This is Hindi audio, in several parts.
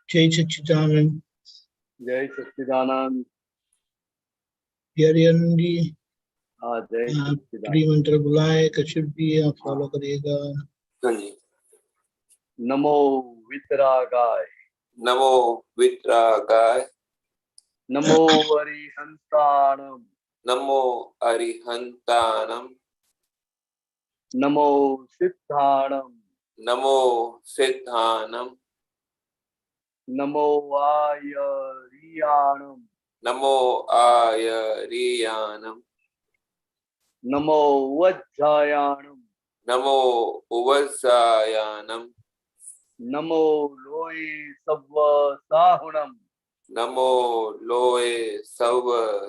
जय सच्चिदानंद। जय सच्चिदानंद। आनंद जी, हाँ, जय प्री मंत्र बुलाए, कश्यप जी आप फॉलो करिएगा। हाँ जी। नमो वितरागाय, नमो वितरागाय, नमो अरिहंताणम, नमो अरिहंताणम, नमो सिद्धाणम, नमो सिद्धानम, नमो आयरियाणम, नमो आयरियानम, नमो वज्जायाणम, नमो उवस्सायानम, नमो लोये सव्व साहुणम, नमो लोए सव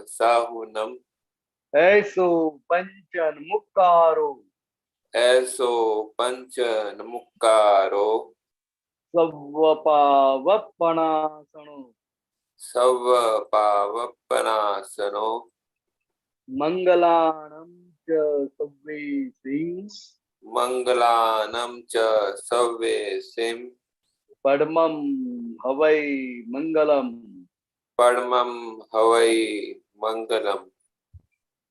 साहुनम, ऐसो पंचन मुक्कारो, ऐसो पंच नमुक्कारो, सव्वपावपणासनो, सव पावपनासनो, मंगलाणं च सव्वेसिं, मंगलानम च सव्वेसिम, पद्मं हवै मंगलम्। परमं हवै मंगलम।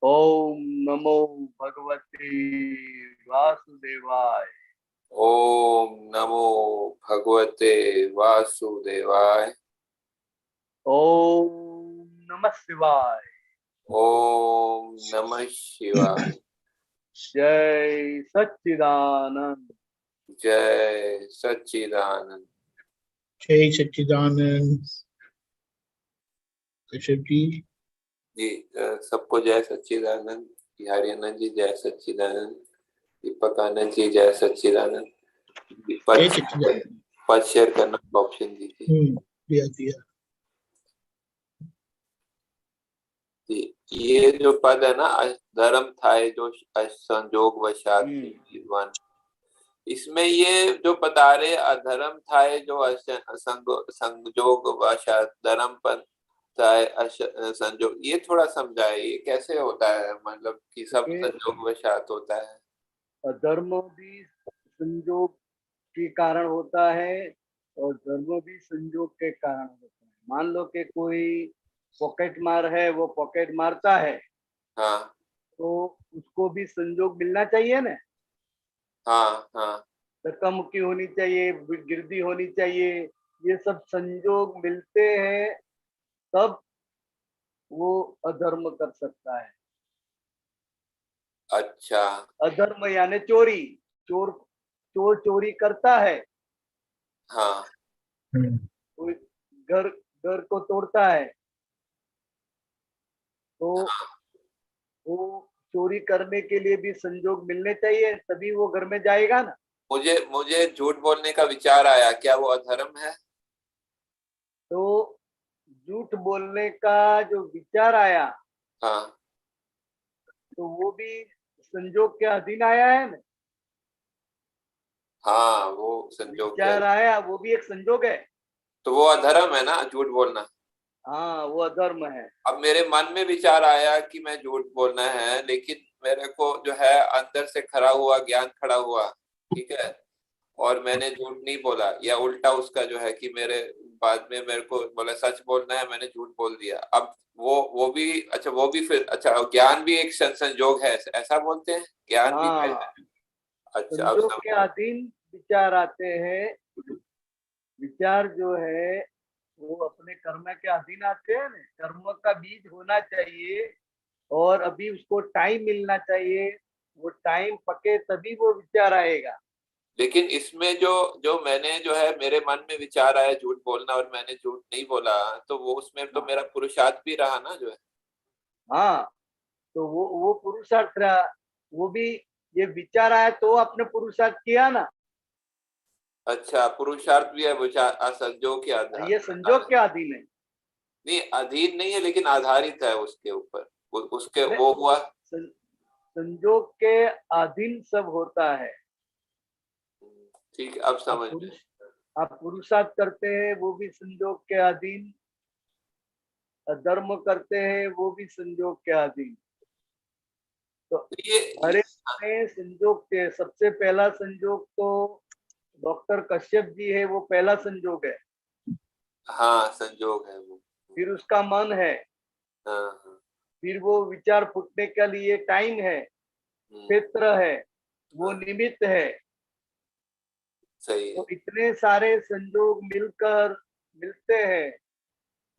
ओम नमो भगवते वासुदेवाय। ओम नमो भगवते वासुदेवाय। ओम नमः शिवाय। ओम नमः शिवाय। जय सच्चिदानंद। जय सच्चिदानंद। जय सच्चिदानंद। कश्यप जी जी, सबको जय सच्चिदानंद। बिहारी आनंद जी जय सच्चिदानंद। दीपक आनंद जी जय सच्चिदानंद। जय सच्चिदानंद। पद शेयर करना का ऑप्शन दीजिए। दिया दिया। जी, ये जो पद है ना, धर्म थाए जो संजोग वशात विद्वान, इसमें ये जो बता रहे अधर्म थाए जो संजोग वशात धर्म पर संजोग, ये थोड़ा समझाए ये कैसे होता है, मतलब कि सब संजोग वशात होता है। अधर्म भी संजोग के कारण होता है और धर्म भी संजोग के कारण होता है। मान लो कि कोई पॉकेट मार है, वो पॉकेट मारता है, हाँ, तो उसको भी संजोग मिलना चाहिए ना। हाँ, हाँ, धक्का मुक्की होनी चाहिए, गिरदी होनी चाहिए, ये सब संजोग मिलते हैं तब वो अधर्म कर सकता है। अच्छा। अधर्म यानी चोरी। चोर चोर चोरी करता है। हाँ, कोई घर घर को तोड़ता है तो वो चोरी करने के लिए भी संजोग मिलने चाहिए, तभी वो घर में जाएगा ना। मुझे झूठ बोलने का विचार आया, क्या वो अधर्म है? तो झूठ बोलने का जो विचार आया, हाँ, तो वो भी संजोग के अधीन आया है ना। हाँ, वो संजोग विचार आया, वो भी एक संजोग है। तो वो अधर्म है ना, झूठ बोलना। हाँ, वो अधर्म है। अब मेरे मन में विचार आया कि मैं झूठ बोलना है, लेकिन मेरे को जो है अंदर से खड़ा हुआ ज्ञान खड़ा हुआ, ठीक है, और मैंने झूठ नहीं बोला, या उल्टा उसका जो है कि मेरे बाद में मेरे को बोला सच बोलना है, मैंने झूठ बोल दिया। अब वो भी अच्छा, वो भी फिर अच्छा, ज्ञान भी एक संजोग है, ऐसा बोलते हैं ज्ञान भी है। अच्छा, अब संजोग के अधीन विचार आते हैं। विचार जो है वो अपने कर्म के अधीन आते हैं ना। कर्म का बीज होना चाहिए और अभी उसको टाइम मिलना चाहिए। वो टाइम पके तभी वो विचार आएगा। लेकिन इसमें जो जो मैंने जो है मेरे मन में विचार आया झूठ बोलना, और मैंने झूठ नहीं बोला, तो वो उसमें तो मेरा पुरुषार्थ भी रहा ना जो है। हाँ, तो वो पुरुषार्थ रहा। वो भी ये विचार आया तो आपने पुरुषार्थ किया ना। अच्छा, पुरुषार्थ भी है विचार संजोग के आधार, ये संजोग के अधीन है। नहीं अधीन नहीं है, लेकिन आधारित है उसके ऊपर, उसके वो हुआ। संजोग के अधीन सब होता है। ठीक है, अब समझ में। आप पुरुषार्थ करते हैं वो भी संजोग के अधीन, धर्म करते हैं वो भी संजोग के अधीन। तो हर एक में संजोग के सबसे पहला संजोग तो डॉक्टर कश्यप जी है, वो पहला संजोग है। हाँ, संजोग है वो। फिर उसका मन है, हाँ हाँ। फिर वो विचार फूटने के लिए टाइम है, क्षेत्र है, वो निमित्त है। सही है। तो इतने सारे संजोग मिलकर मिलते हैं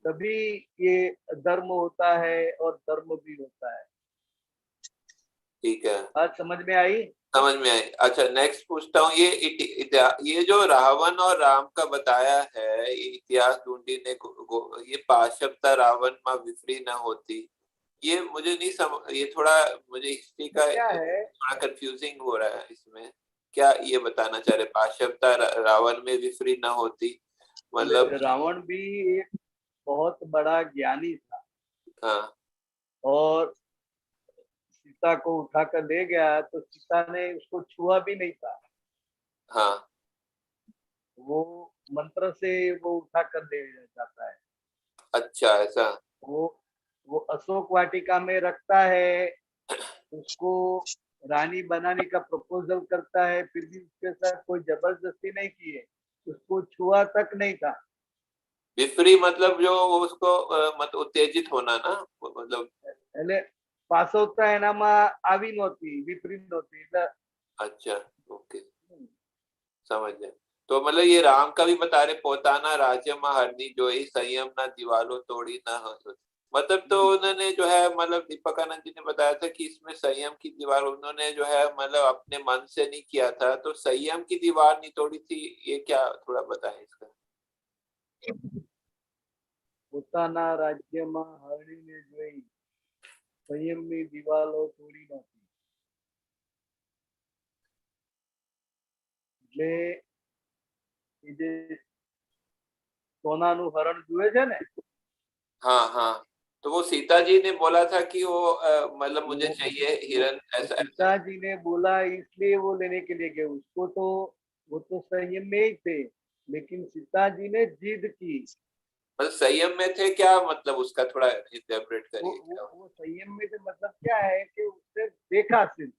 तभी ये धर्म होता है और धर्म भी होता है। ठीक है, बात समझ में आई? समझ में आई। अच्छा, नेक्स्ट पूछता हूँ। ये जो रावण और राम का बताया है, ये इतिहास ढूंढने को, ये पाशवता रावण में विफरी न होती, ये मुझे नहीं समझ, ये थोड़ा मुझे हिस्ट्री का क्या है? थोड़ा कंफ्यूजिंग हो रहा है इसमें। क्या ये बताना चाह रहे, पाशवता रावण में विफरी न होती मतलब? रावण भी एक बहुत बड़ा ज्ञानी था हाँ और सीता को उठा कर ले गया तो सीता ने उसको छुआ भी नहीं था। हाँ। वो मंत्र से वो उठा कर ले जाता है। अच्छा, ऐसा? वो वो अशोक वाटिका में रखता है, उसको रानी बनाने का प्रपोजल करता है, फिर भी उसके साथ कोई जबरदस्ती नहीं की है, उसको छुआ तक नहीं था। विफरी मतलब जो वो उसको मत उत्तेजित होना ना, मतलब? એટલે પાછવતા એનામાં આવી નહોતી, વિપરીત નહોતી એટલે अच्छा, ओके, समझ गए। तो मतलब ये राम का भी बता रहे, पोताना राज्य में हरनी जोई, संयम ना दीवालो तोड़ी ना हो। मतलब तो उन्होंने जो है, मतलब दीपकानंद जी ने बताया था कि इसमें संयम की दीवार उन्होंने जो है मतलब अपने मन से नहीं किया था, तो संयम की दीवार नहीं तोड़ी थी, ये क्या थोड़ा बताएं इसका। પોતાના રાજ્યમાં હરણીને જોઈ સંયમની દિવાલો તોડી નાખી. એટલે એ જે સોનાનું હરણ જુએ છે ને, हाँ हाँ, तो वो सीता जी ने बोला था कि वो मतलब मुझे चाहिए हिरन, ऐसा ऐसा। पिताजी ने बोला इसलिए वो लेने के लिए गए। उसको तो वो तो संयम में ही थे, लेकिन सीता जी ने जिद की। मतलब संयम में थे क्या, मतलब उसका थोड़ा इंटरप्रेट वो करिए वो क्या? वो संयम में थे मतलब क्या है कि उसने देखा सिर्फ,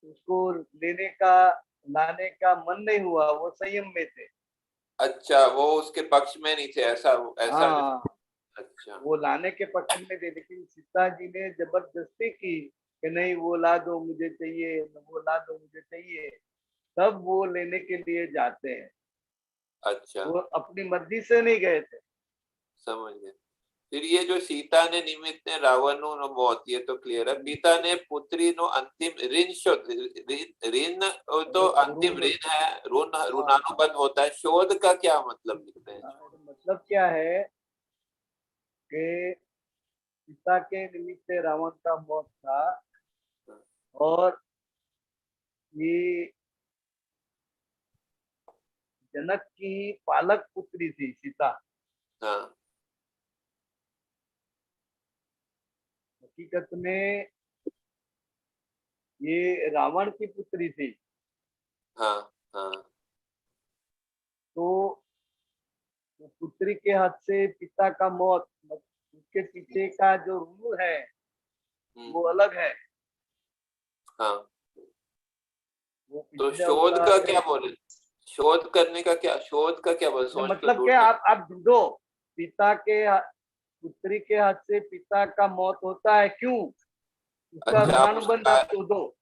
उसको लेने का लाने का मन नहीं हुआ, वो संयम में थे। अच्छा, वो उसके पक्ष में नहीं थे, ऐसा ऐसा जो। हाँ, अच्छा। वो लाने के पक्ष में थे, लेकिन सीता जी ने जबरदस्ती की कि नहीं वो ला दो मुझे चाहिए, वो ला दो मुझे चाहिए, तब वो लेने के लिए जाते हैं। अच्छा, वो अपनी मर्जी से नहीं गए थे। समझ गए। फिर ये जो सीता ने निमित्त ने रावण नो मौत, ये तो क्लियर है। पिता ने पुत्री नो अंतिम ऋण शोध, ऋण तो अंतिम ऋण, ऋण है, ऋण हाँ, ऋणानुबंध होता है, शोध का क्या मतलब लिखते हैं? मतलब क्या है कि सीता के निमित्त रावण का मौत था और ये जनक की पालक पुत्री थी सीता। हाँ हकीकत में ये रावण की पुत्री थी। हाँ हाँ। तो पुत्री के हाथ से पिता का मौत, उसके पीछे का जो ऋण है वो अलग है। हाँ, वो तो पिछले शोध का अवतार में, क्या बोले? शोध करने का क्या, शोध का क्या बोले? सोच तो मतलब क्या, ढूंढने। आप ढूंढो पिता के पुत्री के हाथ से पिता का मौत होता है क्यों, उसका अच्छा, आप ऋणानुबंध आप शोधो।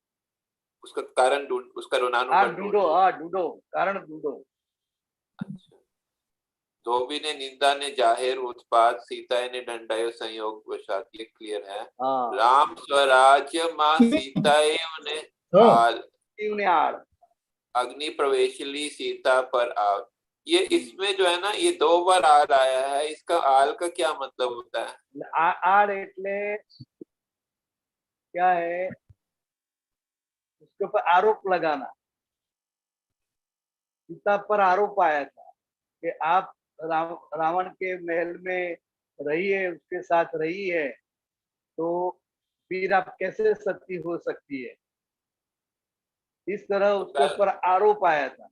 उसका कारण ढूंढ, उसका आप ऋणानुबंध ढूंढो, ढूंढ। हाँ ढूंढो, कारण ढूंढो। अच्छा, धोबी ने निंदा ने जाहिर उत्पात, सीता ने दंडायो संयोग वशात, ये क्लियर है। हाँ, राम स्वराज्य मां सीता ने हाँ आल, ने आड़, अग्नि प्रवेशली सीता पर आल। ये इसमें जो है ना, ये 2 बार आल आया है, इसका आल का क्या मतलब होता है? आड़ એટલે क्या है, उसके ऊपर आरोप लगाना। सीता पर आरोप आया था कि आप रावण के महल में रहिए, उसके साथ रही है, तो फिर आप कैसे सती हो सकती है, इस तरह तो उसके ऊपर आरोप आया था।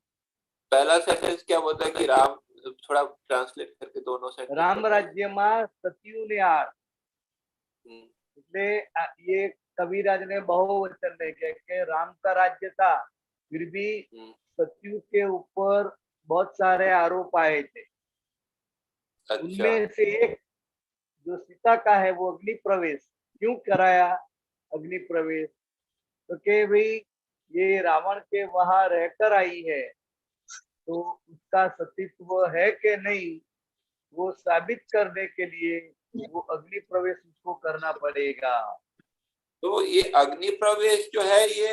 पहला सेंटेंस क्या बोलता है कि राम, थोड़ा ट्रांसलेट करके दोनों सेंटेंस राम बताइए। राज्य में सतियों ने आड़, हम्म, इसलिए ये कविराज ने बहुवचन लेके कि राम का राज्य था, फिर भी हम्म, सतियों के ऊपर बहुत सारे आरोप आए थे। अच्छा। उनमें से एक जो सीता का है वो अग्नि प्रवेश क्यों कराया, अग्नि प्रवेश तो के भाई ये रावण के वहां रहकर आई है तो उसका सतीत्व है कि नहीं, वो साबित करने के लिए वो अग्नि प्रवेश उसको करना पड़ेगा। तो ये अग्नि प्रवेश जो है ये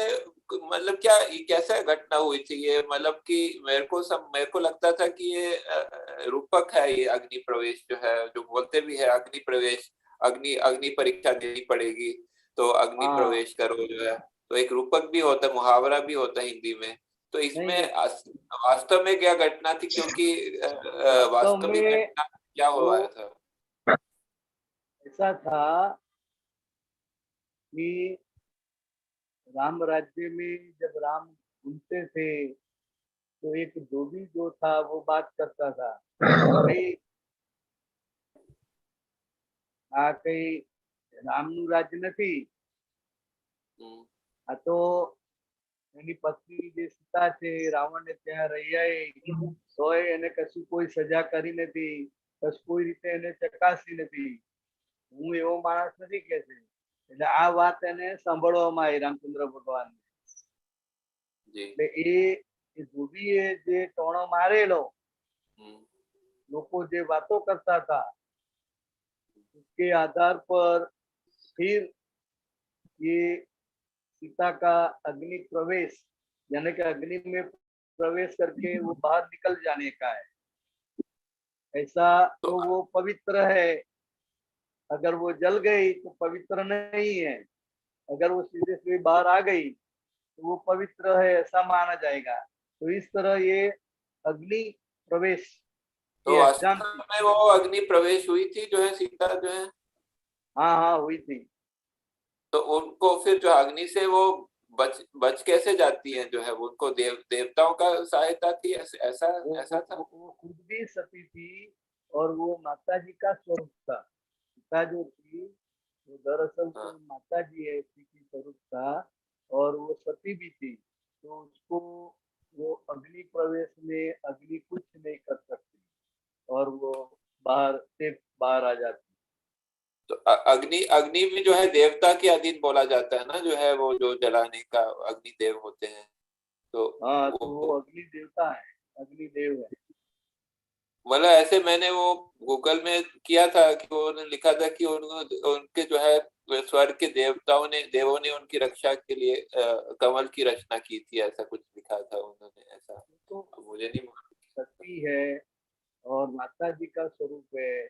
मतलब क्या, ये कैसे घटना हुई थी ये, मतलब कि मेरे को लगता था कि ये रूपक है, ये अग्नि प्रवेश जो है, जो बोलते भी है अग्नि प्रवेश, अग्नि अग्नि परीक्षा देनी पड़ेगी तो अग्नि हाँ प्रवेश करो जो है, तो एक रूपक भी होता है, मुहावरा भी होता है हिंदी में। तो नहीं इसमें नहीं, वास्तव में क्या घटना थी, क्योंकि वास्तव वास्तविक में घटना क्या वो हुआ था? ऐसा था कि राम राज्य में जब राम घूमते थे तो एक धोबी जो था वो बात करता था, भाई आ कई રામનું રાજ નથી આ તો એની પત્ની જે સીતા છે રાવણને ત્યાં રહી આવી તોય એને કશું કોઈ સજા કરી નથી, કશું કોઈ રીતે એને ચકાસી નથી, હું એવો માણસ નથી કે છે, એટલે આ વાત એને સાંભળવામાં આવી રામચંદ્ર ભગવાન એટલે એ ધોબીએ જે ટોણો મારેલો લોકો જે વાતો કરતા હતા उसके आधार पर फिर ये सीता का अग्नि प्रवेश यानी कि अग्नि में प्रवेश करके वो बाहर निकल जाने का है, ऐसा तो वो पवित्र है, अगर वो जल गई तो पवित्र नहीं है, अगर वो सीधे से बाहर आ गई तो वो पवित्र है ऐसा माना जाएगा। तो इस तरह ये अग्नि प्रवेश तो वास्तव में वो अग्नि प्रवेश हुई थी जो है, सीता जो है? हाँ हाँ हुई थी। तो उनको फिर जो अग्नि से वो बच कैसे जाती है जो है, उनको देवताओं का सहायता थी, ऐसा था? वो खुद भी सती थी और वो माता जी का स्वरूप था, सीता जो थी वो दरअसल तो माता जी ऐसी की स्वरूप था और वो सती भी थी, तो उसको वो अग्नि प्रवेश में अग्नि कुछ नहीं कर सकती और वो बाहर से बाहर आ जाती। तो अग्नि अग्नि भी जो है देवता के अधीन बोला जाता है ना, जो है वो जो जलाने का अग्नि देव होते हैं, तो हाँ तो वो अग्नि देवता है, अग्नि देव है। मतलब ऐसे मैंने वो गूगल में किया था कि उन्होंने लिखा था कि उनके जो है स्वर्ग के देवों ने उनकी रक्षा के लिए कमल की रचना की थी, ऐसा कुछ लिखा था उन्होंने, ऐसा तो मुझे नहीं मालूम। शक्ति है और माता जी का स्वरूप है,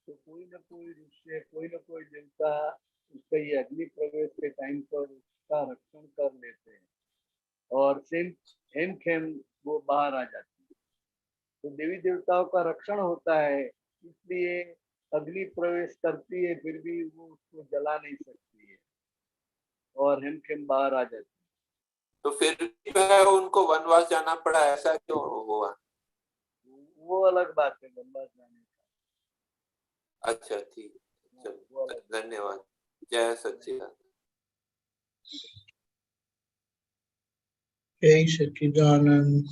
तो कोई ना कोई ऋषि कोई ना कोई देवता उसका ये अग्नि प्रवेश के टाइम पर उसका रक्षण कर लेते हैं और हेम खेम वो बाहर आ जाती है, तो देवी देवताओं का रक्षण होता है, इसलिए अग्नि प्रवेश करती है फिर भी वो उसको जला नहीं सकती है और हेम खेम बाहर आ जाती है। तो फिर जो है उनको वनवास जाना पड़ा, ऐसा क्यों हुआ? वो अलग बात है, वनवास जाने का। अच्छा ठीक, चलो धन्यवाद, जय सच्चिदानंद। जय सच्चिदानंद।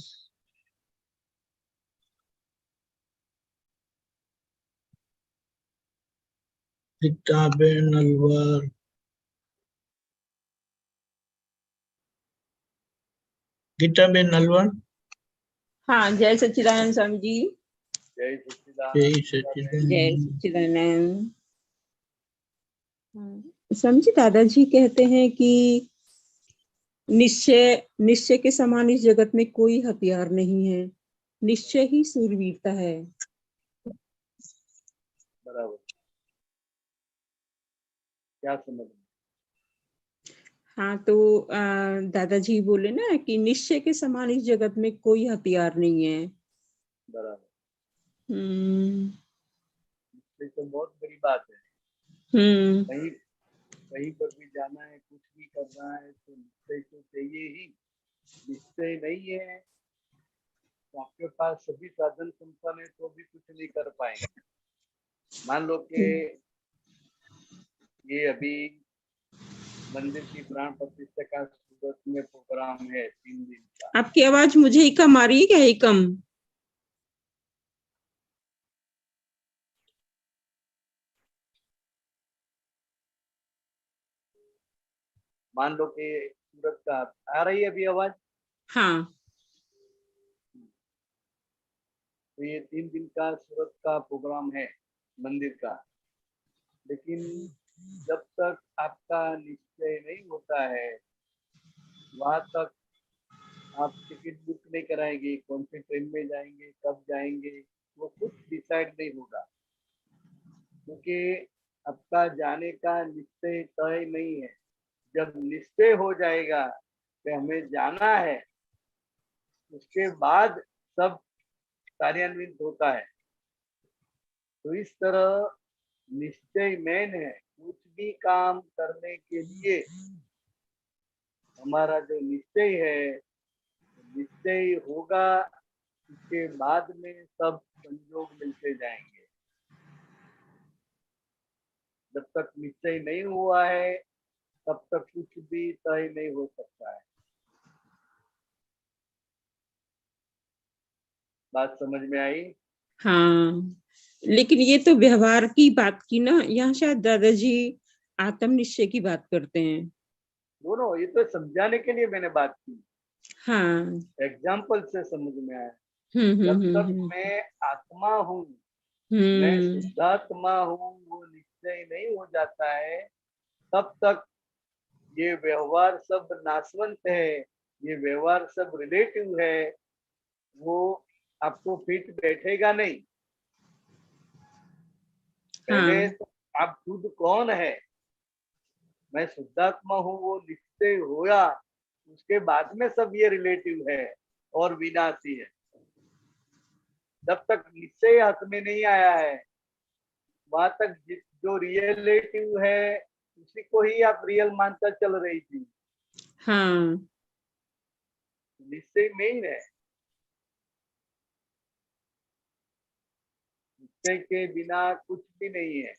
गीताबेन अलवर। गीताबेन अलवर। हाँ, जय सच्चिदानंद स्वामी जी। जय जय सच्चिदानंद। जय सच्चिदानंद। स्वामी जी, दादाजी कहते हैं कि निश्चय के समान इस जगत में कोई हथियार नहीं है, निश्चय ही शूरवीरता है। बराबर, क्या समझ? हाँ, तो दादाजी बोले ना कि निश्चय के समान इस जगत में कोई हथियार नहीं है। बराबर, तो बहुत बड़ी बात है। कहीं पर भी जाना है, कुछ भी करना है तो निश्चय तो चाहिए ही, निश्चय नहीं है तो आपके पास सभी साधन संपन्न है तो भी कुछ नहीं कर पाएंगे। मान लो कि ये अभी मंदिर की प्राण प्रतिष्ठा का सूरत में प्रोग्राम है 3 दिन का। आपकी आवाज मुझे ही कम आ रही है क्या? ही कम मान लो कि सूरत का आ रही है अभी आवाज। हाँ। तो ये 3 दिन का सूरत का प्रोग्राम है मंदिर का, लेकिन जब तक आपका निश्चय नहीं होता है वहां तक आप टिकट बुक नहीं कराएंगे, कौन सी ट्रेन में जाएंगे, कब जाएंगे, वो कुछ डिसाइड नहीं होगा, क्योंकि आपका जाने का निश्चय तय नहीं है। जब निश्चय हो जाएगा कि हमें जाना है, उसके बाद सब कार्यान्वित होता है। तो इस तरह निश्चय मेन है। कुछ भी काम करने के लिए हमारा जो निश्चय है, निश्चय होगा, उसके बाद में सब संयोग मिलते जाएंगे। जब तक निश्चय नहीं हुआ है तब तक कुछ भी तय नहीं हो सकता है। बात समझ में आई? हाँ, लेकिन ये तो व्यवहार की बात की ना, यहाँ शायद दादाजी आत्मनिश्चय की बात करते हैं। दोनों, ये तो समझाने के लिए मैंने बात की, हाँ। एग्जाम्पल से समझ में आया। जब तक मैं आत्मा हूँ, मैं शुद्धात्मा हूँ, वो निश्चय नहीं हो जाता है, तब तक ये व्यवहार सब नाशवंत है, ये व्यवहार सब रिलेटिव है, वो आपको फिट बैठेगा नहीं। पहले हाँ। तो आप खुद कौन है, मैं शुद्धात्मा हूँ, वो निश्चय होया, उसके बाद में सब ये रिलेटिव है और विनाशी है। जब तक निश्चय हाथ में नहीं आया है वहां तक जो रियलिटिव है उसी को ही आप रियल मानकर चल रही थी। हाँ। निश्चय मेन है, निश्चय के बिना कुछ भी नहीं है।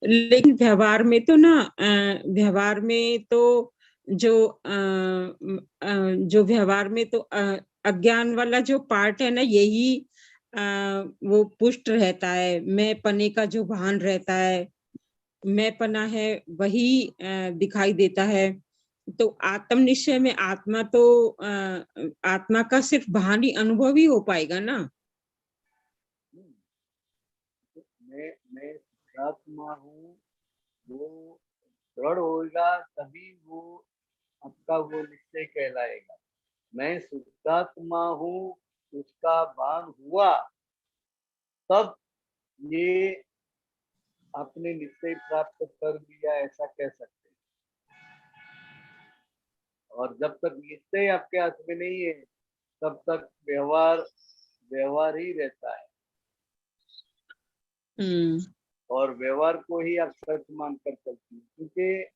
लेकिन व्यवहार में तो ना, व्यवहार में तो जो व्यवहार में तो अज्ञान वाला जो पार्ट है ना, यही वो पुष्ट रहता है। मैं पने का जो भान रहता है, मैं पना है, वही दिखाई देता है। तो आत्मनिश्चय में आत्मा का सिर्फ भान ही अनुभव ही हो पाएगा ना। मैं शुद्धात्मा हूँ, वो दृढ़ होगा तभी वो आपका वो निश्चय कहलाएगा। मैं शुद्धात्मा हूँ, उसका भान हुआ तब ये आपने निश्चय प्राप्त कर लिया, ऐसा कह सकते हैं। और जब तक निश्चय आपके हाथ में नहीं है तब तक व्यवहार ही रहता है, और व्यवहार को ही आप सच मानकर चलती है, क्योंकि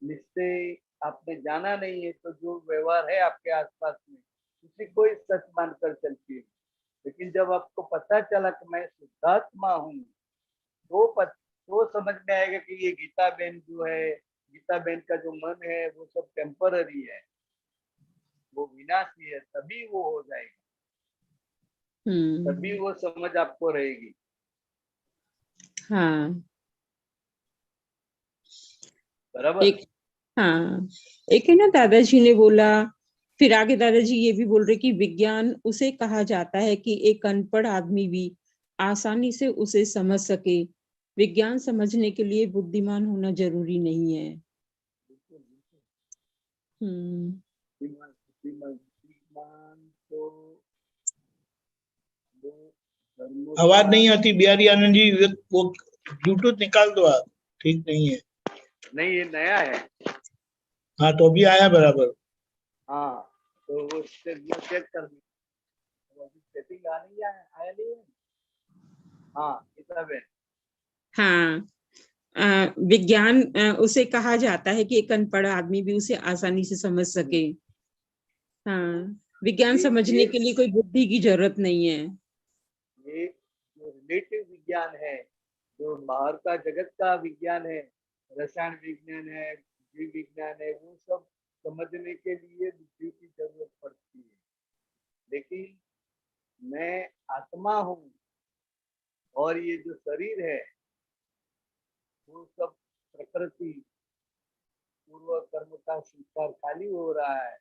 निश्चय आपने जाना नहीं है, तो जो व्यवहार है आपके आसपास में उसी को ही सच मानकर चलती है। लेकिन जब आपको पता चला कि मैं शुद्धात्मा हूँ, तो समझ में आएगा कि ये गीता बहन जो है, गीता बहन का जो मन है वो सब टेम्पररी है, वो विनाशी है, तभी वो हो जाएगा, तभी वो समझ आपको रहेगी। हाँ। बराबर। हाँ, एक है ना, दादाजी ने बोला, फिर आगे दादाजी ये भी बोल रहे कि विज्ञान उसे कहा जाता है कि एक अनपढ़ आदमी भी आसानी से उसे समझ सके। विज्ञान समझने के लिए बुद्धिमान होना जरूरी नहीं है। तो आवाज नहीं आती बिहारी आनंद जी, वो ब्लूटूथ निकाल दो आप, ठीक नहीं है। नहीं, ये नया है। हाँ तो अभी आया बराबर। हाँ, तो वो चेक कर दी, सेटिंग आया नहीं है। हाँ, किताब है। हाँ, विज्ञान उसे कहा जाता है कि एक अनपढ़ आदमी भी उसे आसानी से समझ सके। हाँ, विज्ञान समझने के लिए कोई बुद्धि की जरूरत नहीं है। ये जो रिलेटिव विज्ञान है, जो बाहर का जगत का विज्ञान है, रसायन विज्ञान है, जीव विज्ञान है, वो सब समझने के लिए बुद्धि की जरूरत पड़ती है। लेकिन मैं आत्मा हूँ और ये जो शरीर है वो सब प्रकृति, पूर्व कर्म का संस्कार खाली हो रहा है,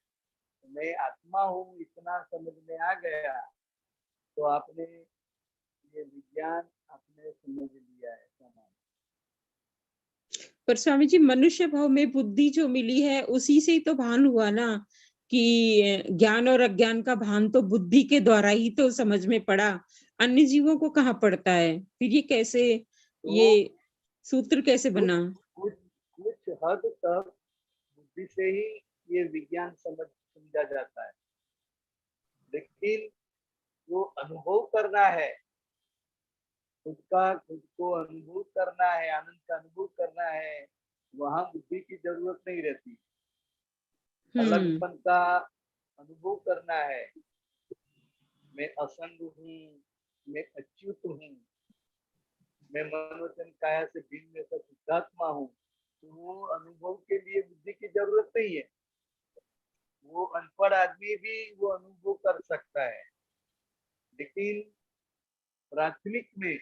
मैं आत्मा हूँ इतना समझ में आ गया, तो आपने ये विज्ञान आपने समझ लिया है समान। पर स्वामी जी, मनुष्य भाव में बुद्धि जो मिली है उसी से ही तो भान हुआ ना, कि ज्ञान और अज्ञान का भान तो बुद्धि के द्वारा ही तो समझ में पड़ा, अन्य जीवों को कहाँ पड़ता है? फिर ये कैसे, ये सूत्र कैसे बना? कुछ कुछ हद तक बुद्धि से ही ये विज्ञान समझा जाता है, लेकिन जो अनुभव करना है, खुद को अनुभव करना है, आनंद का अनुभव करना है, वहां बुद्धि की जरूरत नहीं रहती। अलगपन का अनुभव करना है, मैं असंग हूँ, मैं अच्युत हूँ, मैं मन वचन काया से भिन्न शुद्धात्मा हूँ, तो वो अनुभव के लिए बुद्धि की जरूरत नहीं है। वो अनपढ़ आदमी भी वो अनुभव कर सकता है, लेकिन प्राथमिक में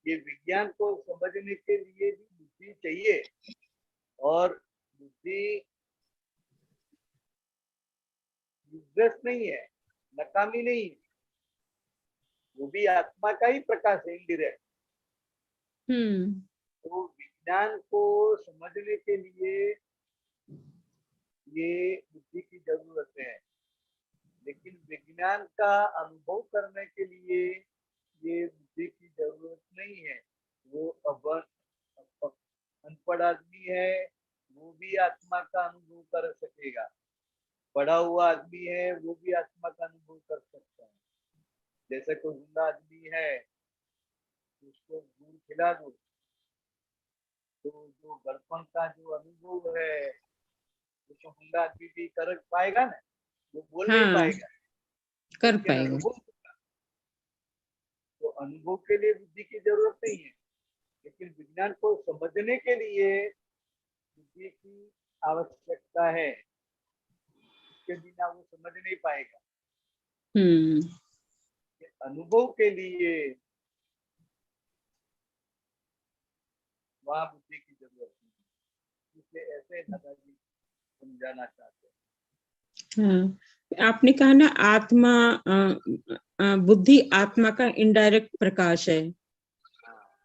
ये विज्ञान को समझने के लिए भी बुद्धि चाहिए, और बुद्धि यूजलेस नहीं है, नकामी नहीं है, वो भी आत्मा का ही प्रकाश है, इंडिरेक्ट। तो विज्ञान को समझने के लिए ये बुद्धि की जरूरत है, लेकिन विज्ञान का अनुभव करने के लिए ये बुद्धि की जरूरत नहीं है। वो अनपढ़ आदमी है, वो भी आत्मा का अनुभव कर सकेगा, पढ़ा हुआ आदमी है वो भी आत्मा का अनुभव कर सकता है। जैसे कोई गुंडा आदमी है, उसको गुड़ खिला दो, तो जो बड़पन का जो अनुभव है उसको गुंडा आदमी भी कर पाएगा ना, वो बोल नहीं पाएगा, कर पाएगा। तो अनुभव के लिए बुद्धि की जरूरत नहीं है, लेकिन विज्ञान को समझने के लिए बुद्धि की आवश्यकता है, उसके बिना वो समझ नहीं पाएगा। अनुभव के लिए वहां बुद्धि की जरूरत नहीं, इसलिए ऐसे दादाजी समझाना चाहते हैं। आपने कहा ना आत्मा, बुद्धि आत्मा का इनडायरेक्ट प्रकाश है,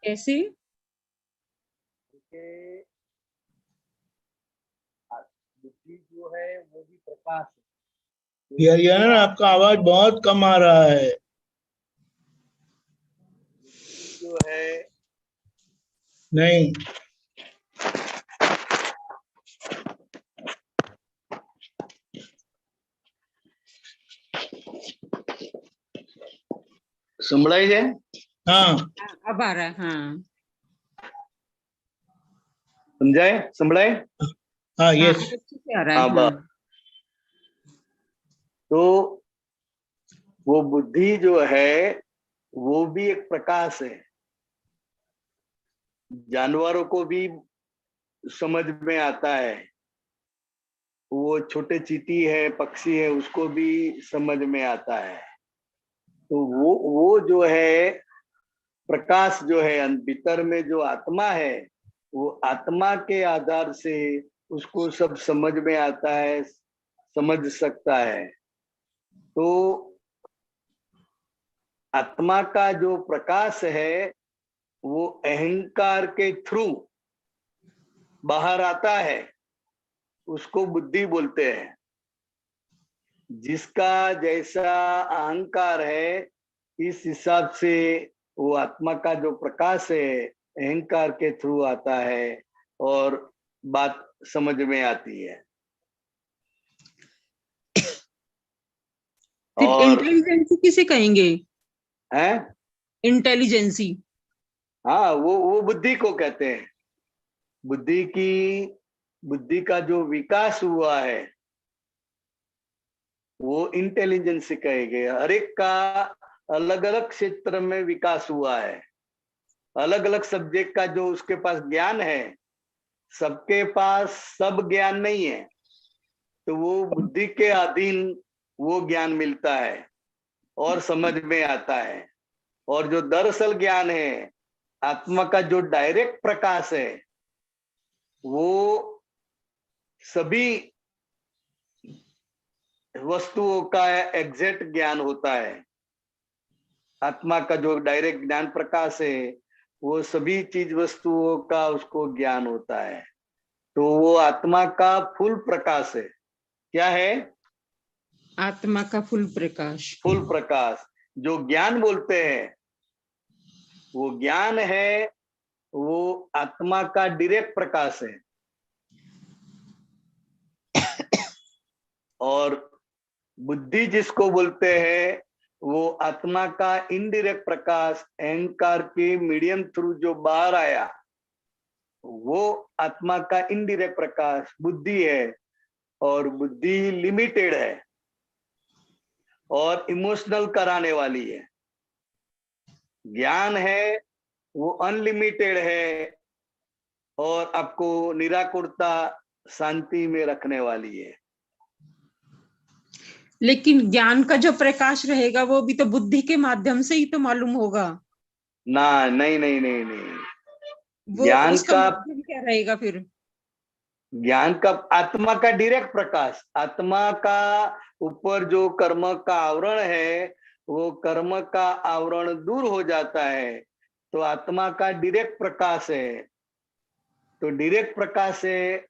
कैसे? बुद्धि जो है वो भी प्रकाश है। बिहारी आपका आवाज बहुत कम आ रहा है। बुद्धि जो है नहीं, संभळाई है? हाँ अब आ रहा है। हाँ, समझाए? संभळाए? हाँ, यस, अच्छे से आ रहा है। तो वो बुद्धि जो है वो भी एक प्रकाश है, जानवरों को भी समझ में आता है, वो छोटे चींटी है, पक्षी है, उसको भी समझ में आता है। तो वो जो है प्रकाश जो है भीतर में जो आत्मा है, वो आत्मा के आधार से उसको सब समझ में आता है, समझ सकता है। तो आत्मा का जो प्रकाश है वो अहंकार के थ्रू बाहर आता है, उसको बुद्धि बोलते हैं। जिसका जैसा अहंकार है इस हिसाब से वो आत्मा का जो प्रकाश है अहंकार के थ्रू आता है और बात समझ में आती है। फिर इंटेलिजेंसी किसे कहेंगे? हैं? इंटेलिजेंसी, हाँ, वो बुद्धि को कहते हैं। बुद्धि का जो विकास हुआ है वो इंटेलिजेंस कहेंगे। हर एक का अलग अलग क्षेत्र में विकास हुआ है, अलग अलग सब्जेक्ट का जो उसके पास ज्ञान है, सबके पास सब ज्ञान नहीं है, तो वो बुद्धि के अधीन वो ज्ञान मिलता है और समझ में आता है। और जो दरअसल ज्ञान है, आत्मा का जो डायरेक्ट प्रकाश है, वो सभी वस्तुओं का एग्जैक्ट ज्ञान होता है। आत्मा का जो डायरेक्ट ज्ञान प्रकाश है वो सभी चीज वस्तुओं का उसको ज्ञान होता है। तो वो आत्मा का फुल प्रकाश है। क्या है? आत्मा का फुल प्रकाश। फुल प्रकाश। जो ज्ञान बोलते हैं वो ज्ञान है, वो आत्मा का डायरेक्ट प्रकाश है। और बुद्धि जिसको बोलते हैं वो आत्मा का इनडायरेक्ट प्रकाश, अहंकार के मीडियम थ्रू जो बाहर आया वो आत्मा का इनडायरेक्ट प्रकाश बुद्धि है। और बुद्धि लिमिटेड है और इमोशनल कराने वाली है। ज्ञान है वो अनलिमिटेड है और आपको निराकुरता शांति में रखने वाली है। लेकिन ज्ञान का जो प्रकाश रहेगा वो भी तो बुद्धि के माध्यम से ही तो मालूम होगा ना। नहीं नहीं नहीं नहीं, वो ज्ञान उसका का माध्यम क्या रहेगा फिर? ज्ञान का आत्मा का डायरेक्ट प्रकाश। आत्मा का ऊपर जो कर्म का आवरण है वो कर्म का आवरण दूर हो जाता है तो आत्मा का डायरेक्ट प्रकाश है। तो डायरेक्ट प्रकाश है,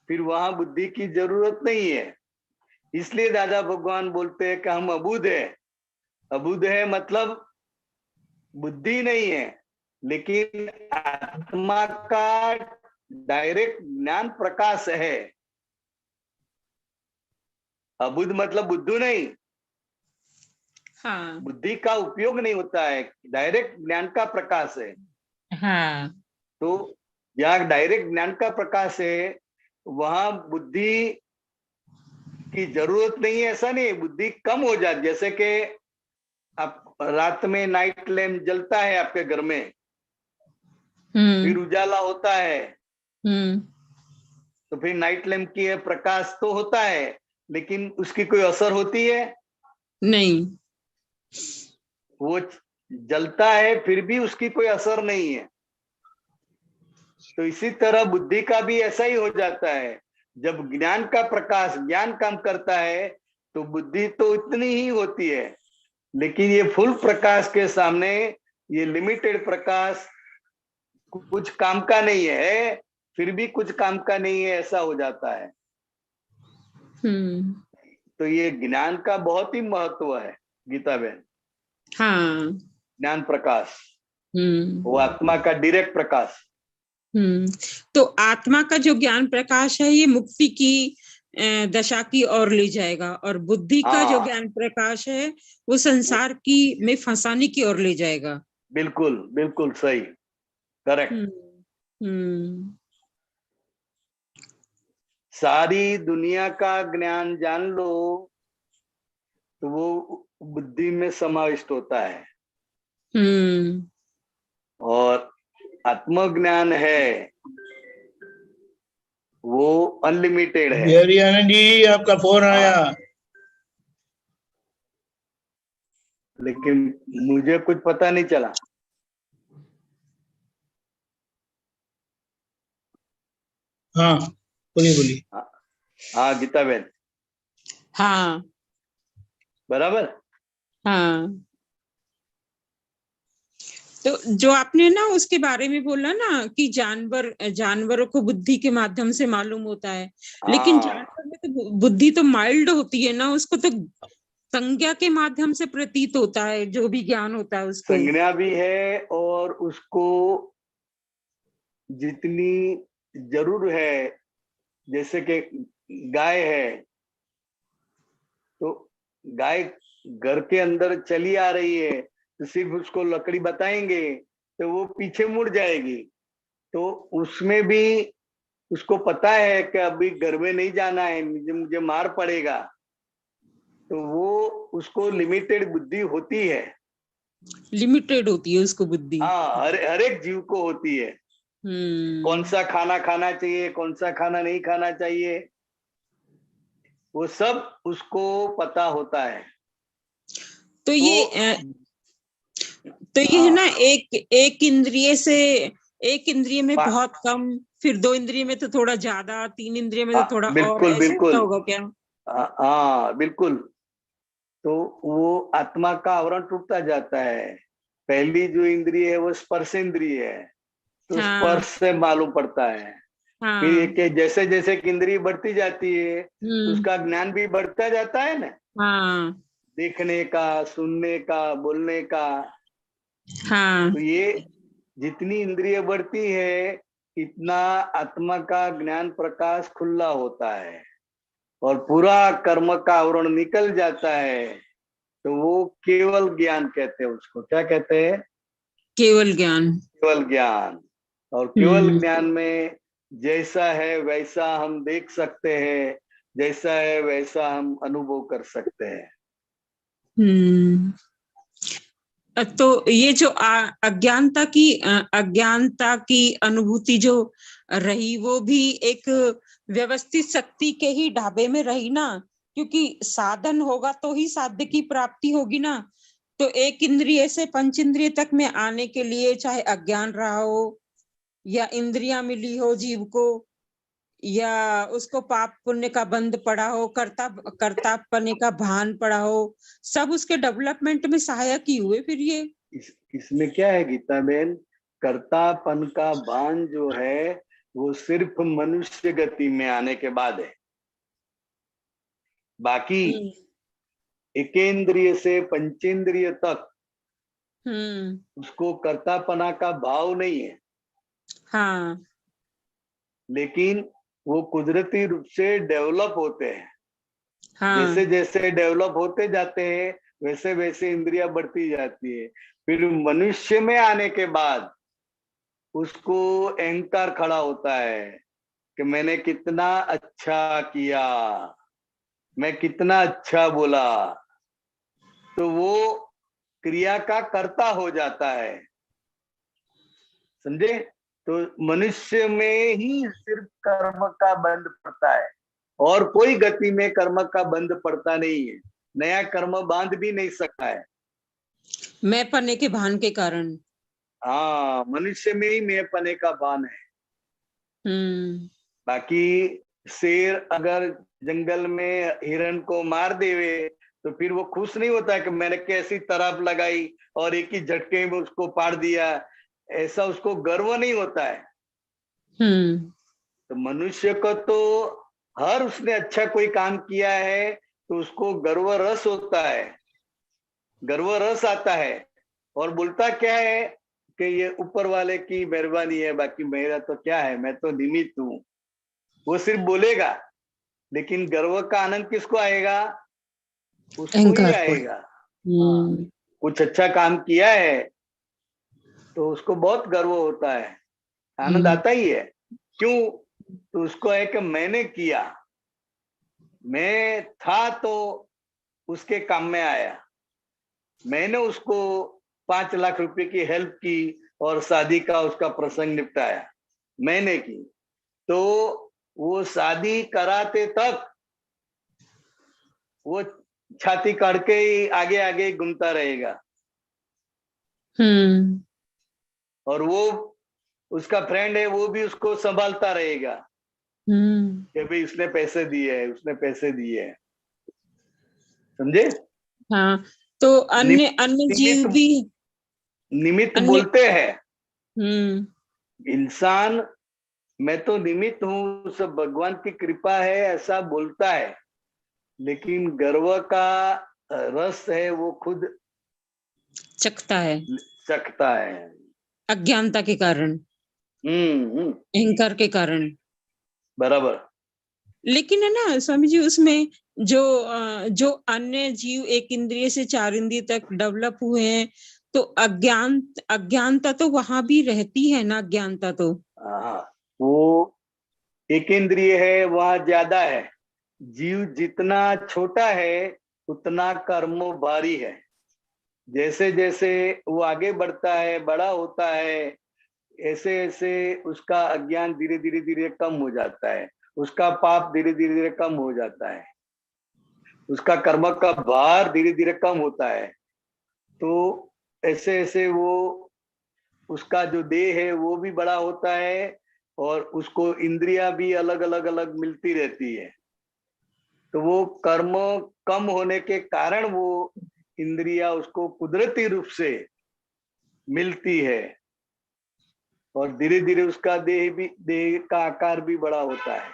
फिर वहां बुद्धि की जरूरत नहीं है। इसलिए दादा भगवान बोलते हैं कि हम अबुध है। अबुध है मतलब बुद्धि नहीं है, लेकिन आत्मा का डायरेक्ट ज्ञान प्रकाश है। अबुध मतलब बुद्धू नहीं। हाँ बुद्धि का उपयोग नहीं होता है, डायरेक्ट ज्ञान का प्रकाश है। हाँ तो जहाँ डायरेक्ट ज्ञान का प्रकाश है वहां बुद्धि की जरूरत नहीं है। ऐसा नहीं, बुद्धि कम हो जाती। जैसे कि आप रात में नाइट लैम्प जलता है आपके घर में, फिर उजाला होता है, तो फिर नाइट लैम्प की प्रकाश तो होता है लेकिन उसकी कोई असर होती है नहीं। वो जलता है फिर भी उसकी कोई असर नहीं है। तो इसी तरह बुद्धि का भी ऐसा ही हो जाता है। जब ज्ञान का प्रकाश ज्ञान काम करता है तो बुद्धि तो इतनी ही होती है, लेकिन ये फुल प्रकाश के सामने ये लिमिटेड प्रकाश कुछ काम का नहीं है, फिर भी कुछ काम का नहीं है, ऐसा हो जाता है। तो ये ज्ञान का बहुत ही महत्व है गीता बहन। हाँ ज्ञान प्रकाश वो आत्मा का डायरेक्ट प्रकाश। तो आत्मा का जो ज्ञान प्रकाश है ये मुक्ति की दशा की ओर ले जाएगा और बुद्धि का जो ज्ञान प्रकाश है वो संसार की में फंसाने की ओर ले जाएगा। बिल्कुल बिल्कुल सही, करेक्ट। सारी दुनिया का ज्ञान जान लो तो वो बुद्धि में समाविष्ट होता है। और आत्मज्ञान है वो अनलिमिटेड है। बिहारी आनंद जी आपका फोन आया। लेकिन मुझे कुछ पता नहीं चला। हाँ बोलिए बोलिए। हाँ गीता बहन। हाँ बराबर। हाँ तो जो आपने ना उसके बारे में बोला ना कि जानवरों को बुद्धि के माध्यम से मालूम होता है, लेकिन जानवर में तो बुद्धि तो माइल्ड होती है ना, उसको तो संज्ञा के माध्यम से प्रतीत होता है जो भी ज्ञान होता है उसको। संज्ञा भी है और उसको जितनी जरूर है, जैसे कि गाय है तो गाय घर के अंदर चली आ रही है तो सिर्फ उसको लकड़ी बताएंगे तो वो पीछे मुड़ जाएगी। तो उसमें भी उसको पता है कि अभी घर में नहीं जाना है, मुझे मार पड़ेगा। तो वो उसको लिमिटेड बुद्धि होती है। लिमिटेड होती है उसको बुद्धि। हाँ हर एक जीव को होती है। कौन सा खाना खाना चाहिए, कौन सा खाना नहीं खाना चाहिए, वो सब उसको पता होता है। तो ये है ना एक इंद्रिय से एक इंद्रिय में पा- बहुत कम, फिर 2 इंद्रिय में तो थोड़ा ज्यादा, 3 इंद्रिय में तो थोड़ा और, बिल्कुल ऐसे बिल्कुल, होगा क्या? हाँ बिल्कुल। तो वो आत्मा का आवरण टूटता जाता है। पहली जो इंद्रिय है वो स्पर्श इंद्रिय है, तो हाँ स्पर्श से मालूम पड़ता है। फिर हाँ। एक जैसे जैसे इंद्रिय बढ़ती जाती है, उसका ज्ञान भी बढ़ता जाता है ना, हाँ देखने का, सुनने का, बोलने का। हाँ। तो ये जितनी इंद्रिय बढ़ती है, इतना आत्मा का ज्ञान प्रकाश खुला होता है और पूरा कर्म का आवरण निकल जाता है। तो वो केवल ज्ञान कहते हैं, उसको क्या कहते हैं? केवल ज्ञान। केवल ज्ञान। और केवल ज्ञान में जैसा है वैसा हम देख सकते हैं, जैसा है वैसा हम अनुभव कर सकते हैं। हम्म। तो ये जो अज्ञानता की अनुभूति जो रही, वो भी एक व्यवस्थित शक्ति के ही ढाबे में रही ना, क्योंकि साधन होगा तो ही साध्य की प्राप्ति होगी ना। तो एक इंद्रिय से पंच इंद्रिय तक में आने के लिए चाहे अज्ञान रहा हो, या इंद्रियां मिली हो जीव को, या उसको पाप पुण्य का बंध पड़ा हो, कर्तापने का भान पड़ा हो, सब उसके डेवलपमेंट में सहायक ही हुए फिर ये। इसमें क्या है गीता बहन, कर्तापन का भान जो है वो सिर्फ मनुष्य गति में आने के बाद है। बाकी एकेंद्रिय से पंचेंद्रिय तक उसको कर्तापना का भाव नहीं है। हाँ लेकिन वो कुदरती रूप से डेवलप होते हैं। हाँ। जैसे जैसे डेवलप होते जाते हैं वैसे वैसे इंद्रियां बढ़ती जाती है। फिर मनुष्य में आने के बाद उसको अहंकार खड़ा होता है कि मैंने कितना अच्छा किया, मैं कितना अच्छा बोला। तो वो क्रिया का कर्ता हो जाता है, समझे? तो मनुष्य में ही सिर्फ कर्म का बंध पड़ता है और कोई गति में कर्म का बंध पड़ता नहीं है। नया कर्म बांध भी नहीं सकता है। मैं पने के भान के कारण। हाँ, मनुष्य में ही मैं पने का भान है। बाकी शेर अगर जंगल में हिरण को मार देवे तो फिर वो खुश नहीं होता है कि मैंने कैसी तरफ लगाई और एक ही झटके में उसको पार दिया, ऐसा उसको गर्व नहीं होता है। तो मनुष्य को तो हर उसने अच्छा कोई काम किया है तो उसको गर्व रस होता है, गर्व रस आता है और बोलता क्या है कि ये ऊपर वाले की मेहरबानी है, बाकी मेरा तो क्या है, मैं तो निमित्त हूं। वो सिर्फ बोलेगा, लेकिन गर्व का आनंद किसको आएगा? उसको ही आएगा। कुछ अच्छा काम किया है तो उसको बहुत गर्व होता है, आनंद आता ही है। क्यों? तो उसको है कि मैंने किया, मैं था तो उसके काम में आया, मैंने उसको 5 लाख रुपए की हेल्प की और शादी का उसका प्रसंग निपटाया, मैंने की। तो वो शादी कराते तक वो छाती काट के ही आगे आगे घूमता रहेगा। और वो उसका फ्रेंड है, वो भी उसको संभालता रहेगा कि भाई उसने पैसे दिए है, उसने पैसे दिए है, समझे? हाँ। तो अन्य अन्य जीव भी निमित्त अन्य। बोलते हैं इंसान, मैं तो निमित्त हूँ, सब भगवान की कृपा है ऐसा बोलता है, लेकिन गर्व का रस है वो खुद चखता है, चखता है। अज्ञानता के कारण, अहंकार के कारण। बराबर। लेकिन है ना स्वामी जी, उसमें जो जो अन्य जीव एक इंद्रिय से 4 इंद्रिय तक डेवलप हुए हैं, तो अज्ञानता तो वहां भी रहती है ना, अज्ञानता तो। हाँ, वो एक इंद्रिय है वहां ज्यादा है। जीव जितना छोटा है उतना कर्म भारी है। जैसे जैसे वो आगे बढ़ता है, बड़ा होता है, ऐसे ऐसे उसका अज्ञान धीरे धीरे धीरे कम हो जाता है, उसका पाप धीरे धीरे धीरे कम हो जाता है, उसका कर्म का भार धीरे धीरे कम होता है। तो ऐसे ऐसे वो उसका जो देह है वो भी बड़ा होता है और उसको इंद्रियां भी अलग अलग अलग मिलती रहती है। तो वो कर्म कम होने के कारण वो इंद्रियां उसको कुदरती रूप से मिलती है और धीरे धीरे उसका देह का आकार भी बड़ा होता है।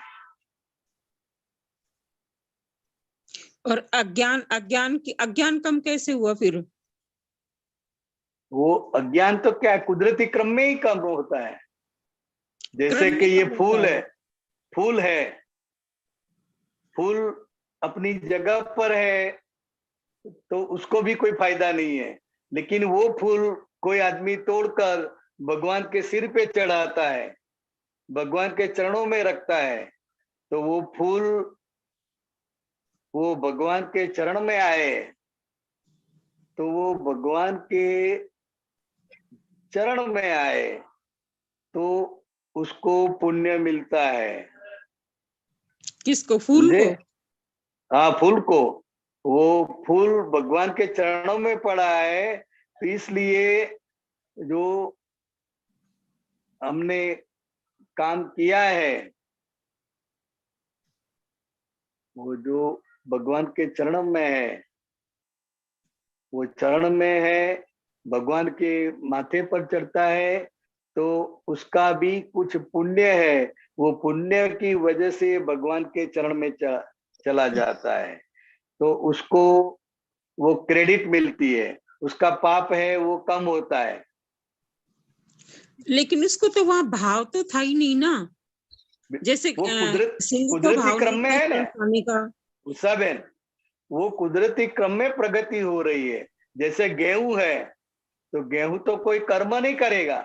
और अज्ञान कम कैसे हुआ फिर? वो अज्ञान तो क्या है, कुदरती क्रम में ही कम होता है। जैसे क्रम कि में ये कम होता फूल है। है, फूल है, फूल अपनी जगह पर है तो उसको भी कोई फायदा नहीं है, लेकिन वो फूल कोई आदमी तोड़कर भगवान के सिर पे चढ़ाता है, भगवान के चरणों में रखता है, तो वो फूल वो भगवान के चरण में आए तो वो भगवान के चरण में आए तो उसको पुण्य मिलता है। किसको? फूल समझे? को? हाँ, फूल को। वो फूल भगवान के चरणों में पड़ा है तो इसलिए जो हमने काम किया है वो जो भगवान के चरण में है, वो चरण में है, भगवान के माथे पर चढ़ता है तो उसका भी कुछ पुण्य है, वो पुण्य की वजह से भगवान के चरण में चला जाता है तो उसको वो क्रेडिट मिलती है, उसका पाप है वो कम होता है। लेकिन उसको तो वहां भाव तो था ही नहीं ना, जैसे वो सिंह को कुदरती भाव क्रम नहीं में था है ना, फल खाने का। वो सब है, वो कुदरती क्रम में प्रगति हो रही है। जैसे गेहूं है तो गेहूं तो कोई कर्म नहीं करेगा,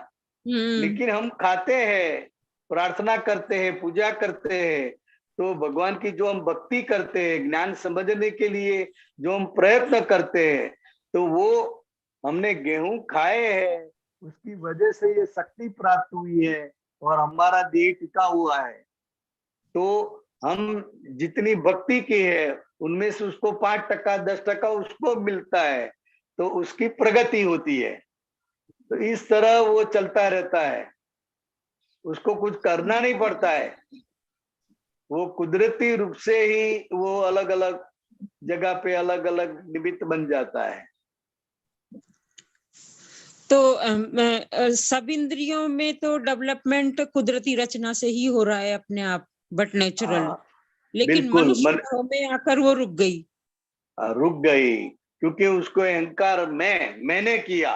लेकिन हम खाते हैं, प्रार्थना करते हैं, पूजा करते हैं, तो भगवान की जो हम भक्ति करते हैं, ज्ञान समझने के लिए जो हम प्रयत्न करते हैं, तो वो हमने गेहूं खाए हैं, उसकी वजह से ये शक्ति प्राप्त हुई है और हमारा देह टिका हुआ है। तो हम जितनी भक्ति की है उनमें से उसको 5% 10% उसको मिलता है तो उसकी प्रगति होती है। तो इस तरह वो चलता रहता है, उसको कुछ करना नहीं पड़ता है, वो कुदरती रूप से ही वो अलग अलग जगह पे अलग अलग निमित्त बन जाता है। तो सब इंद्रियों में तो डेवलपमेंट कुदरती रचना से ही हो रहा है अपने आप, बट नेचुरल। हाँ, लेकिन बिल्कुल मनुष्य भाव में आकर वो रुक गई। रुक गई क्योंकि उसको अहंकार मैंने किया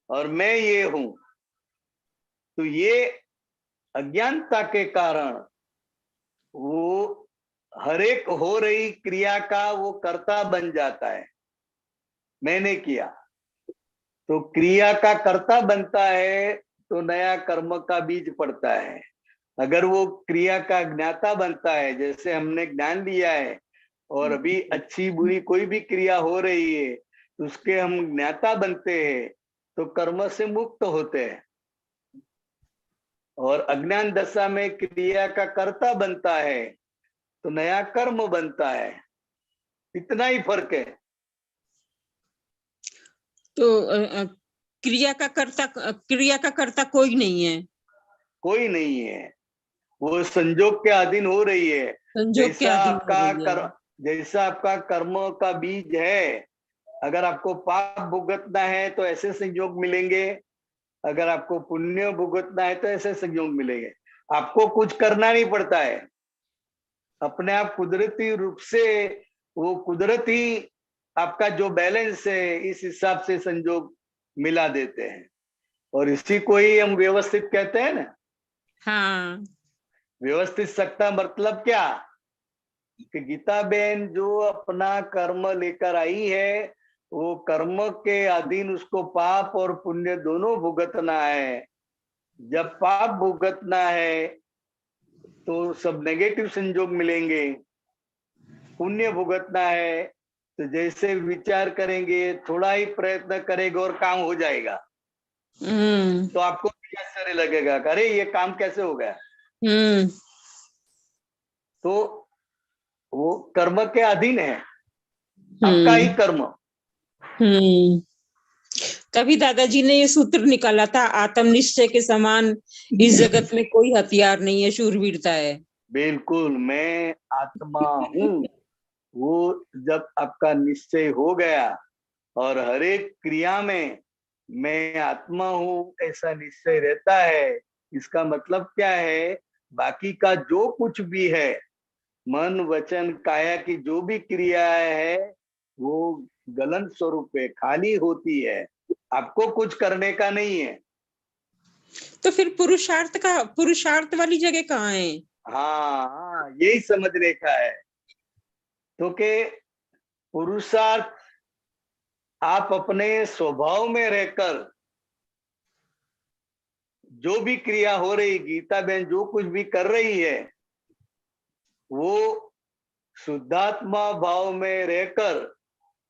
और मैं ये हूं, तो ये अज्ञानता के कारण वो हर एक हो रही क्रिया का वो कर्ता बन जाता है। मैंने किया तो क्रिया का कर्ता बनता है तो नया कर्म का बीज पड़ता है। अगर वो क्रिया का ज्ञाता बनता है, जैसे हमने ज्ञान लिया है और अभी अच्छी बुरी कोई भी क्रिया हो रही है तो उसके हम ज्ञाता बनते हैं तो कर्म से मुक्त होते हैं, और अज्ञान दशा में क्रिया का कर्ता बनता है तो नया कर्म बनता है। इतना ही फर्क है। तो क्रिया का कर्ता कोई नहीं है। कोई नहीं है, वो संजोग के अधीन हो रही है। संजोग के अधीन हो रही है। जैसा आपका कर्म का बीज है, अगर आपको पाप भुगतना है तो ऐसे संयोग मिलेंगे, अगर आपको पुण्य भुगतना है तो ऐसे संयोग मिलेंगे। आपको कुछ करना नहीं पड़ता है, अपने आप कुदरती रूप से वो कुदरती आपका जो बैलेंस है इस हिसाब से संयोग मिला देते हैं, और इसी को ही हम व्यवस्थित कहते हैं ना। हाँ, व्यवस्थित सत्ता मतलब क्या कि गीता बहन जो अपना कर्म लेकर आई है वो कर्म के अधीन उसको पाप और पुण्य दोनों भुगतना है। जब पाप भुगतना है तो सब नेगेटिव संयोग मिलेंगे, पुण्य भुगतना है तो जैसे विचार करेंगे, थोड़ा ही प्रयत्न करेंगे और काम हो जाएगा, तो आपको भी आश्चर्य लगेगा, अरे ये काम कैसे हो गया। तो वो कर्म के अधीन है, आपका ही कर्म। तभी दादाजी ने ये सूत्र निकाला था, आत्मनिश्चय के समान इस जगत में कोई हथियार नहीं है, शूरवीरता है। बिल्कुल, मैं आत्मा हूँ, वो जब आपका निश्चय हो गया और हर एक क्रिया में मैं आत्मा हूँ ऐसा निश्चय रहता है, इसका मतलब क्या है, बाकी का जो कुछ भी है, मन वचन काया की जो भी क्रियाएं है वो गलन स्वरूप है, खाली होती है, आपको कुछ करने का नहीं है। तो फिर पुरुषार्थ वाली जगह कहाँ है? हाँ, यही समझने का है। तो के पुरुषार्थ आप अपने स्वभाव में रहकर जो भी क्रिया हो रही, गीता बहन जो कुछ भी कर रही है, वो शुद्धात्मा भाव में रहकर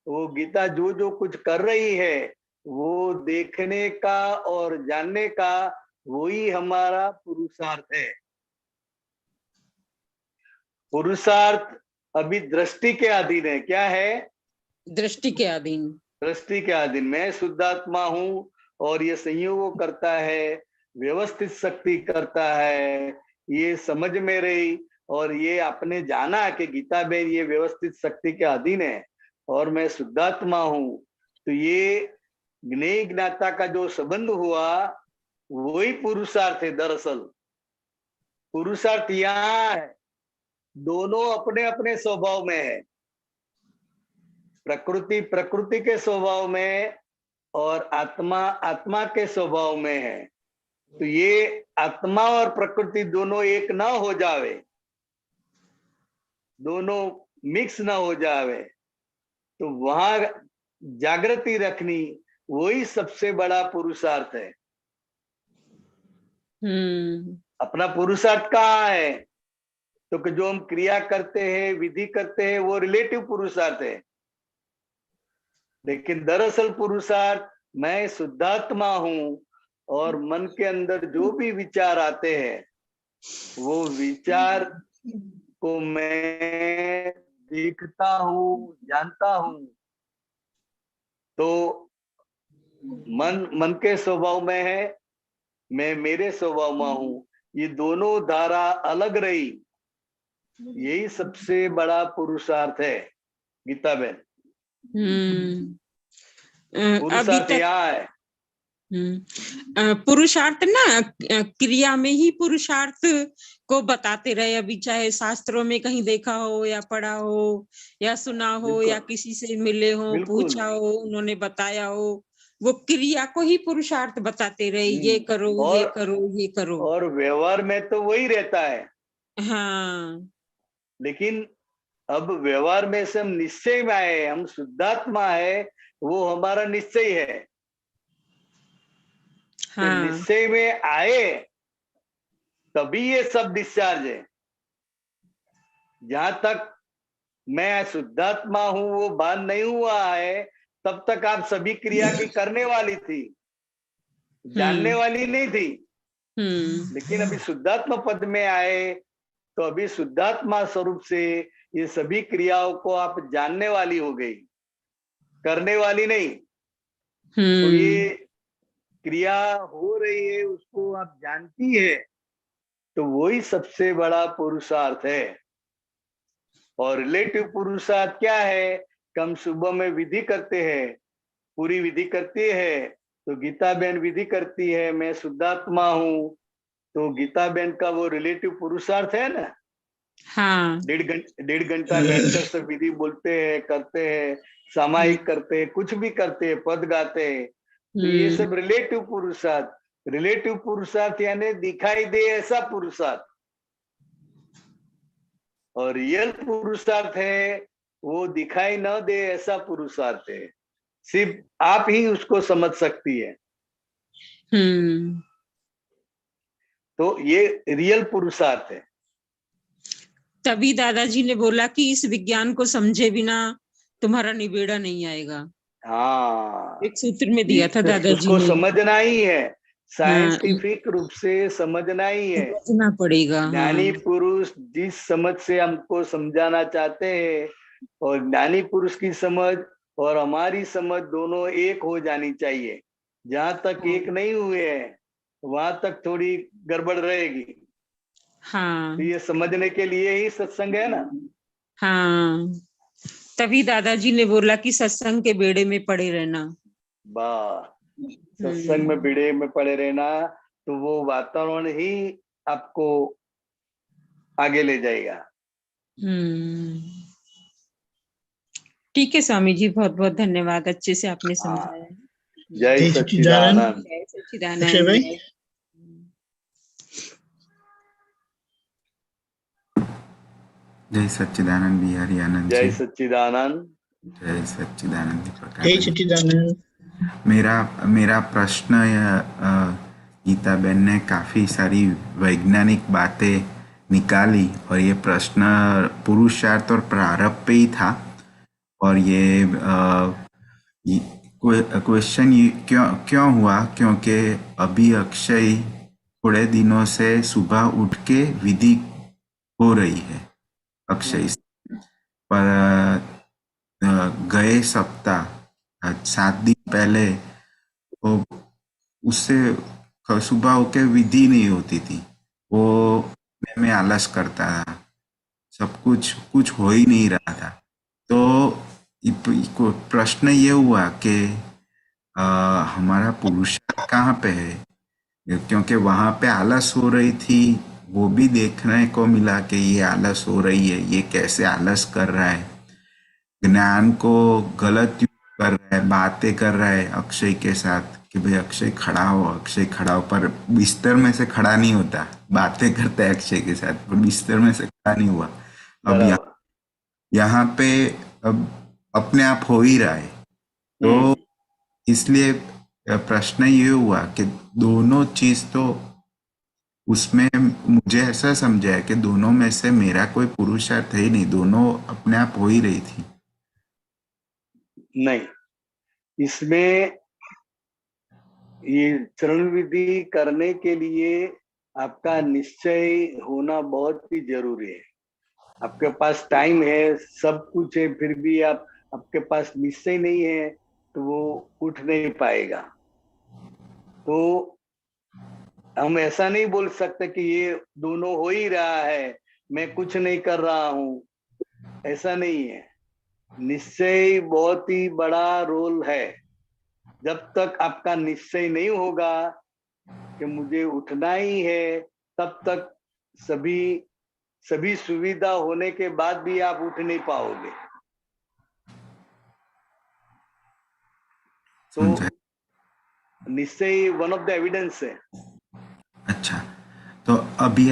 वो गीता जो जो कुछ कर रही है वो देखने का और जानने का, वही हमारा पुरुषार्थ है। पुरुषार्थ अभी दृष्टि के अधीन है। क्या है? दृष्टि के अधीन। दृष्टि के अधीन। मैं शुद्धात्मा हूँ और ये संयोग करता है, व्यवस्थित शक्ति करता है, ये समझ में रही और ये आपने जाना कि गीता बहन ये व्यवस्थित शक्ति के अधीन है और मैं शुद्धात्मा हूँ, तो ये ज्ञेय ज्ञाता का जो संबंध हुआ वही पुरुषार्थ है। दरअसल पुरुषार्थ यहाँ है, दोनों अपने अपने स्वभाव में है, प्रकृति प्रकृति के स्वभाव में और आत्मा आत्मा के स्वभाव में है। तो ये आत्मा और प्रकृति दोनों एक ना हो जावे, दोनों मिक्स ना हो जावे, तो वहां जागृति रखनी वही सबसे बड़ा पुरुषार्थ है। अपना पुरुषार्थ कहाँ है? तो कि जो हम क्रिया करते हैं, विधि करते हैं, वो रिलेटिव पुरुषार्थ है। लेकिन दरअसल पुरुषार्थ मैं शुद्धात्मा हूं और मन के अंदर जो भी विचार आते हैं वो विचार को मैं देखता हूँ, जानता हूँ। तो मन के स्वभाव में है, मैं मेरे स्वभाव में हूँ, ये दोनों धारा अलग रही, यही सबसे बड़ा पुरुषार्थ है गीता बहन। पुरुषार्थ यहाँ है। पुरुषार्थ ना क्रिया में ही पुरुषार्थ को बताते रहे, अभी चाहे शास्त्रों में कहीं देखा हो या पढ़ा हो या सुना हो या किसी से मिले हो, पूछा हो, उन्होंने बताया हो, वो क्रिया को ही पुरुषार्थ बताते रहे, ये करो ये करो ये करो। और व्यवहार में तो वही रहता है। हाँ, लेकिन अब व्यवहार में से हम निश्चय में आए, हम शुद्धात्मा है, वो हमारा निश्चय है। हाँ। तो निश्चय में आए तभी ये सब डिस्चार्ज है। जहां तक मैं शुद्धात्मा हूं वो बात नहीं हुआ है, तब तक आप सभी क्रिया की करने वाली थी, जानने वाली नहीं थी। लेकिन अभी शुद्धात्मा पद में आए तो अभी शुद्धात्मा स्वरूप से ये सभी क्रियाओं को आप जानने वाली हो गई, करने वाली नहीं। तो ये क्रिया हो रही है उसको आप जानती है, तो वही सबसे बड़ा पुरुषार्थ है। और रिलेटिव पुरुषार्थ क्या है? कम सुबह में विधि करते हैं, पूरी विधि करती है, तो गीता बहन विधि करती है, मैं शुद्धात्मा हूँ, तो गीता बहन का वो रिलेटिव पुरुषार्थ है ना। हाँ। 1.5 घंटा बैठकर सब विधि बोलते हैं, करते हैं, सामायिक करते हैं, कुछ भी करते हैं, पद गाते हैं, तो ये सब रिलेटिव पुरुषार्थ। रिलेटिव पुरुषार्थ यानी दिखाई दे ऐसा पुरुषार्थ, और रियल पुरुषार्थ है वो दिखाई न दे ऐसा पुरुषार्थ है, सिर्फ आप ही उसको समझ सकती है। तो ये रियल पुरुषार्थ है। तभी दादाजी ने बोला कि इस विज्ञान को समझे बिना तुम्हारा निबेड़ा नहीं आएगा। हाँ, एक सूत्र में दिया था दादाजी उसको ने। समझना ही है, साइंटिफिक रूप से समझना ही है, समझना पड़ेगा। ज्ञानी पुरुष जिस समझ से हमको समझाना चाहते हैं, और ज्ञानी पुरुष की समझ और हमारी समझ दोनों एक हो जानी चाहिए। जहां तक एक नहीं हुए हैं वहां तक थोड़ी गड़बड़ रहेगी। हाँ तो ये समझने के लिए ही सत्संग है ना। हाँ, तभी दादाजी ने बोला कि सत्संग के बेड़े में पड़े रहना। वाह, सत्संग में बीड़े में पड़े रहना, तो वो वातावरण ही आपको आगे ले जाएगा। ठीक है स्वामी जी, बहुत बहुत धन्यवाद, अच्छे से आपने समझाया। जय जय सच्चिदानंद। सच्चिदानंद। जय अक्षय सच्चिदानंद। भाई, जय सच्चिदानंद बिहारी आनंद जय जी। सच्चिदानंद। जय सच्चिदानंद दीपक जय आनंद। सच्चिदानंद। मेरा प्रश्न गीता बेन ने काफी सारी वैज्ञानिक बातें निकाली और ये प्रश्न पुरुषार्थ और प्रारब्ध पे ही था। और ये क्वेश्चन क्यों हुआ, क्योंकि अभी अक्षय थोड़े दिनों से सुबह उठ के विधि हो रही है अक्षय से। पर गए सप्ताह 7 दिन पहले वो उससे सुबह होके विधि नहीं होती थी। वो मैं आलस करता था, सब कुछ हो ही नहीं रहा था। तो प्रश्न ये हुआ कि हमारा पुरुषार्थ कहाँ पे है, क्योंकि वहां पे आलस हो रही थी, वो भी देखने को मिला कि ये आलस हो रही है, ये कैसे आलस कर रहा है, ज्ञान को गलत यूज कर रहा है, बातें कर रहा है अक्षय के साथ कि भाई अक्षय खड़ा हो, अक्षय खड़ा हो, पर बिस्तर में से खड़ा नहीं होता, बातें करता है अक्षय के साथ पर बिस्तर में से खड़ा नहीं हुआ। अब यहाँ पे अब अपने आप हो ही रहा है। तो इसलिए प्रश्न ये हुआ कि दोनों चीज तो उसमें मुझे ऐसा समझा है कि दोनों में से मेरा कोई पुरुषार्थ है ही नहीं, दोनों अपने आप हो ही रही थी। नहीं, इसमें ये चरण विधि करने के लिए आपका निश्चय होना बहुत ही जरूरी है। आपके पास टाइम है, सब कुछ है, फिर भी आपके पास निश्चय नहीं है तो वो उठ नहीं पाएगा। तो हम ऐसा नहीं बोल सकते कि ये दोनों हो ही रहा है, मैं कुछ नहीं कर रहा हूं, ऐसा नहीं है। निश्चय बहुत ही बड़ा रोल है। जब तक आपका निश्चय नहीं होगा कि मुझे उठना ही है, तब तक सभी सुविधा होने के बाद भी आप उठ नहीं पाओगे। तो निश्चय वन ऑफ द एविडेंस है। अच्छा, तो अभी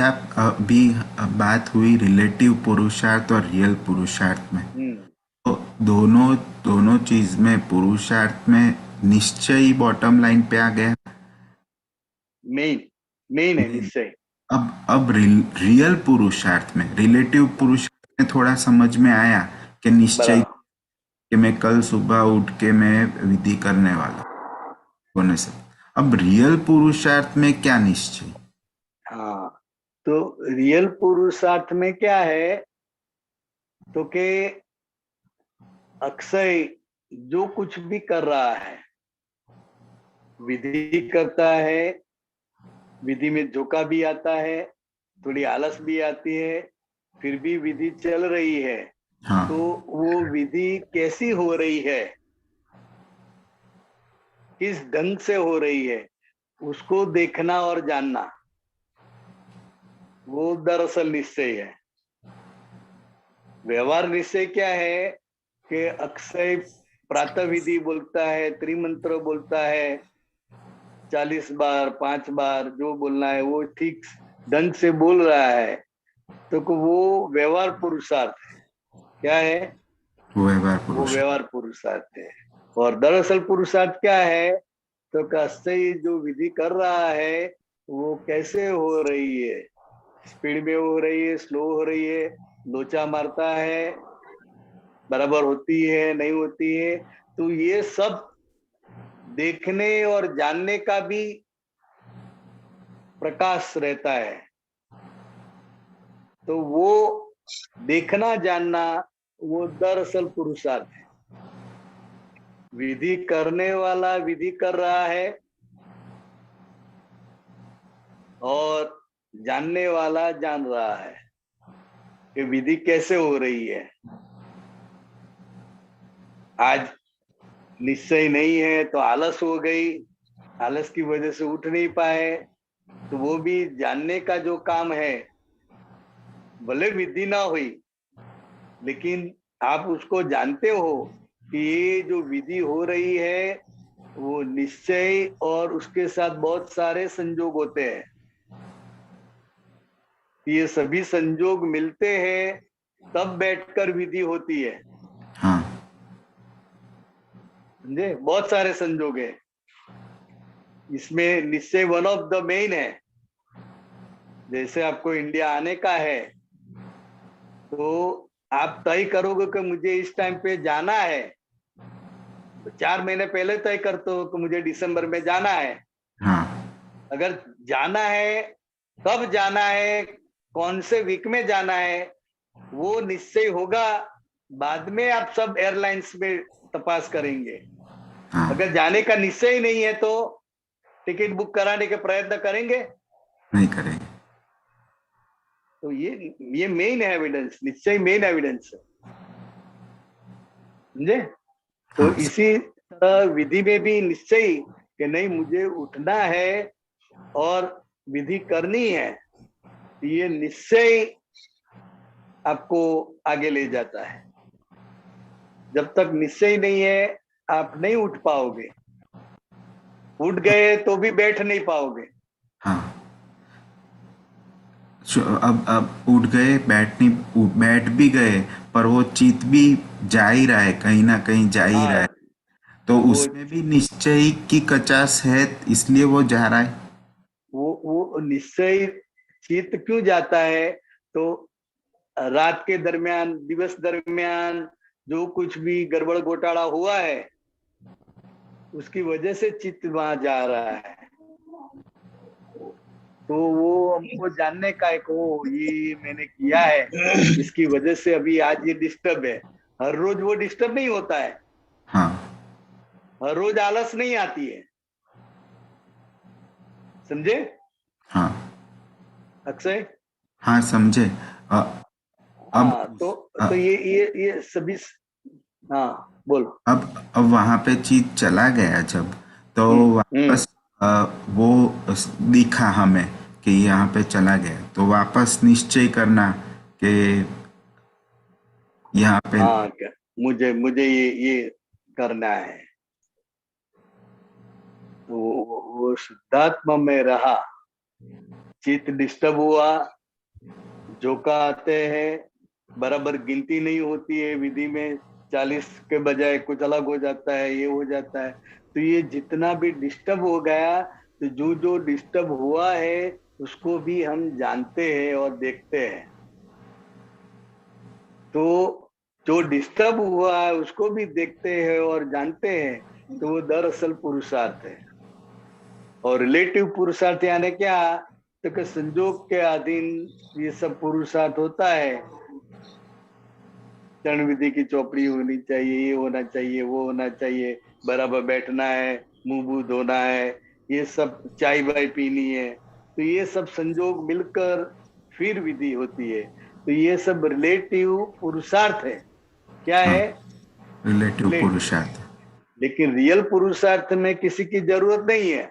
बात हुई रिलेटिव पुरुषार्थ और रियल पुरुषार्थ में। तो दोनों चीज में पुरुषार्थ में निश्चय बॉटम लाइन पे आ गया, मेन है निश्चय। अब रियल पुरुषार्थ में, रिलेटिव पुरुषार्थ में थोड़ा समझ में आया कि निश्चय कि मैं कल सुबह उठ के मैं विधि करने वाला होने से। अब रियल पुरुषार्थ में क्या निश्चय? हाँ, तो रियल पुरुषार्थ में क्या है, तो के अक्षय जो कुछ भी कर रहा है, विधि करता है, विधि में झोंका भी आता है, थोड़ी आलस भी आती है, फिर भी विधि चल रही है। हाँ। तो वो विधि कैसी हो रही है, किस ढंग से हो रही है, उसको देखना और जानना, वो दरअसल निश्चय है। व्यवहार निश्चय क्या है कि अक्षय प्रातः विधि बोलता है, त्रिमंत्र बोलता है, 40 बार 5 बार जो बोलना है वो ठीक ढंग से बोल रहा है, तो वो व्यवहार पुरुषार्थ है। क्या है वो? व्यवहार पुरुषार्थ है। और दरअसल पुरुषार्थ क्या है, तो अक्षय जो विधि कर रहा है वो कैसे हो रही है, स्पीड में हो रही है, स्लो हो रही है, लोचा मारता है, बराबर होती है, नहीं होती है, तो ये सब देखने और जानने का भी प्रकाश रहता है। तो वो देखना जानना वो दरअसल पुरुषार्थ है। विधि करने वाला विधि कर रहा है, और जानने वाला जान रहा है कि विधि कैसे हो रही है। आज निश्चय नहीं है तो आलस हो गई, आलस की वजह से उठ नहीं पाए, तो वो भी जानने का जो काम है, भले विधि ना हुई लेकिन आप उसको जानते हो कि ये जो विधि हो रही है वो निश्चय और उसके साथ बहुत सारे संयोग होते हैं। ये सभी संयोग मिलते हैं तब बैठकर विधि होती है। हाँ समझे? बहुत सारे संयोग है इसमें, निश्चय वन ऑफ द मेन है। जैसे आपको इंडिया आने का है तो आप तय करोगे कि मुझे इस टाइम पे जाना है, 4 महीने पहले तय करते हो कि मुझे दिसंबर में जाना है। हाँ अगर जाना है, कब जाना है, कौन से वीक में जाना है, वो निश्चय होगा बाद में। आप सब एयरलाइंस में तपास करेंगे। हाँ अगर जाने का निश्चय ही नहीं है तो टिकट बुक कराने के प्रयत्न करेंगे? नहीं करेंगे। तो ये मेन एविडेंस, निश्चय मेन एविडेंस है। समझे? तो हाँ इसी तरह विधि में भी निश्चय कि नहीं मुझे उठना है और विधि करनी है, ये निश्चय आपको आगे ले जाता है। जब तक निश्चय नहीं है आप नहीं उठ पाओगे। उठ गए तो भी बैठ नहीं पाओगे। हाँ अब उठ गए, बैठ भी गए, पर वो चित भी जा ही रहा है, कहीं ना कहीं जा ही रहा है, तो वो उसमें भी निश्चय की कचास है, इसलिए वो जा रहा है। वो निश्चय चित क्यों जाता है? तो रात के दरमियान, दिवस दरमियान जो कुछ भी गड़बड़ घोटाला हुआ है उसकी वजह से चित्त वहां जा रहा है। तो वो हमको जानने का एक ये मैंने किया है, इसकी वजह से अभी आज ये डिस्टर्ब है। हर रोज वो डिस्टर्ब नहीं होता है, हाँ हर रोज आलस नहीं आती है। समझे हाँ अक्षय? हाँ समझे। हाँ तो ये सभी। हाँ बोलो। अब वहां पे चीज चला गया जब, तो वापस वो दिखा हमें कि यहाँ पे चला गया, तो वापस निश्चय करना कि यहाँ पे। हाँ क्या मुझे ये करना है। तो वो शुद्धात्मा में रहा, चित्त डिस्टर्ब हुआ, झोंका आते हैं, बराबर गिनती नहीं होती है विधि में, 40 के बजाय कुछ अलग हो जाता है, ये हो जाता है। तो ये जितना भी डिस्टर्ब हो गया, तो जो डिस्टर्ब हुआ है उसको भी हम जानते हैं और देखते हैं। तो जो डिस्टर्ब हुआ है उसको भी देखते हैं और जानते हैं, तो वो दरअसल पुरुषार्थ है। और रिलेटिव पुरुषार्थ यानी क्या? तो कि संजोग के अधीन ये सब पुरुषार्थ होता है। चरण विधि की चौपड़ी होनी चाहिए, ये होना चाहिए, वो होना चाहिए, बराबर बैठना है, मुंह बूह धोना है, ये सब, चाय वाय पीनी है, तो ये सब संजोग मिलकर फिर विधि होती है। तो ये सब रिलेटिव पुरुषार्थ है। क्या है? रिलेटिव पुरुषार्थ। लेकिन रियल पुरुषार्थ में किसी की जरूरत नहीं है।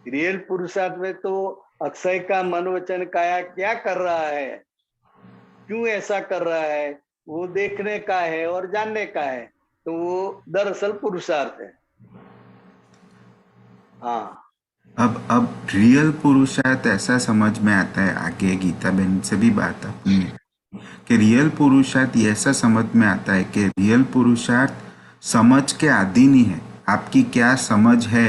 रियल पुरुषार्थ में तो अक्षय का मन वचन काया क्या कर रहा है, क्यों ऐसा कर रहा है, वो देखने का है और जानने का है। तो वो दरअसल पुरुषार्थ है। हाँ अब रियल पुरुषार्थ ऐसा समझ में आता है, आगे गीता बहन से भी बात अपनी, कि रियल पुरुषार्थ ऐसा समझ में आता है कि रियल पुरुषार्थ समझ के अधीन ही है। आपकी क्या समझ है?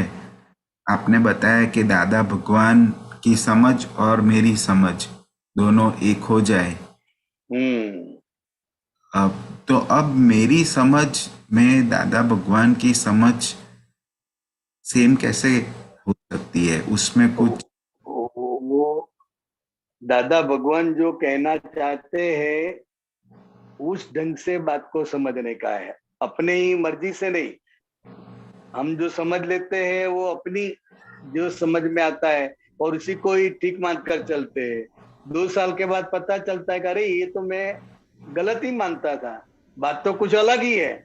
आपने बताया कि दादा भगवान की समझ और मेरी समझ दोनों एक हो जाए। अब मेरी समझ में दादा भगवान की समझ सेम कैसे हो सकती है? उसमें कुछ वो दादा भगवान जो कहना चाहते हैं उस ढंग से बात को समझने का है, अपने ही मर्जी से नहीं। हम जो समझ लेते हैं वो अपनी जो समझ में आता है और उसी को ही ठीक मानकर चलते हैं। 2 साल के बाद पता चलता है कि अरे ये तो मैं गलत ही मानता था, बात तो कुछ अलग ही है।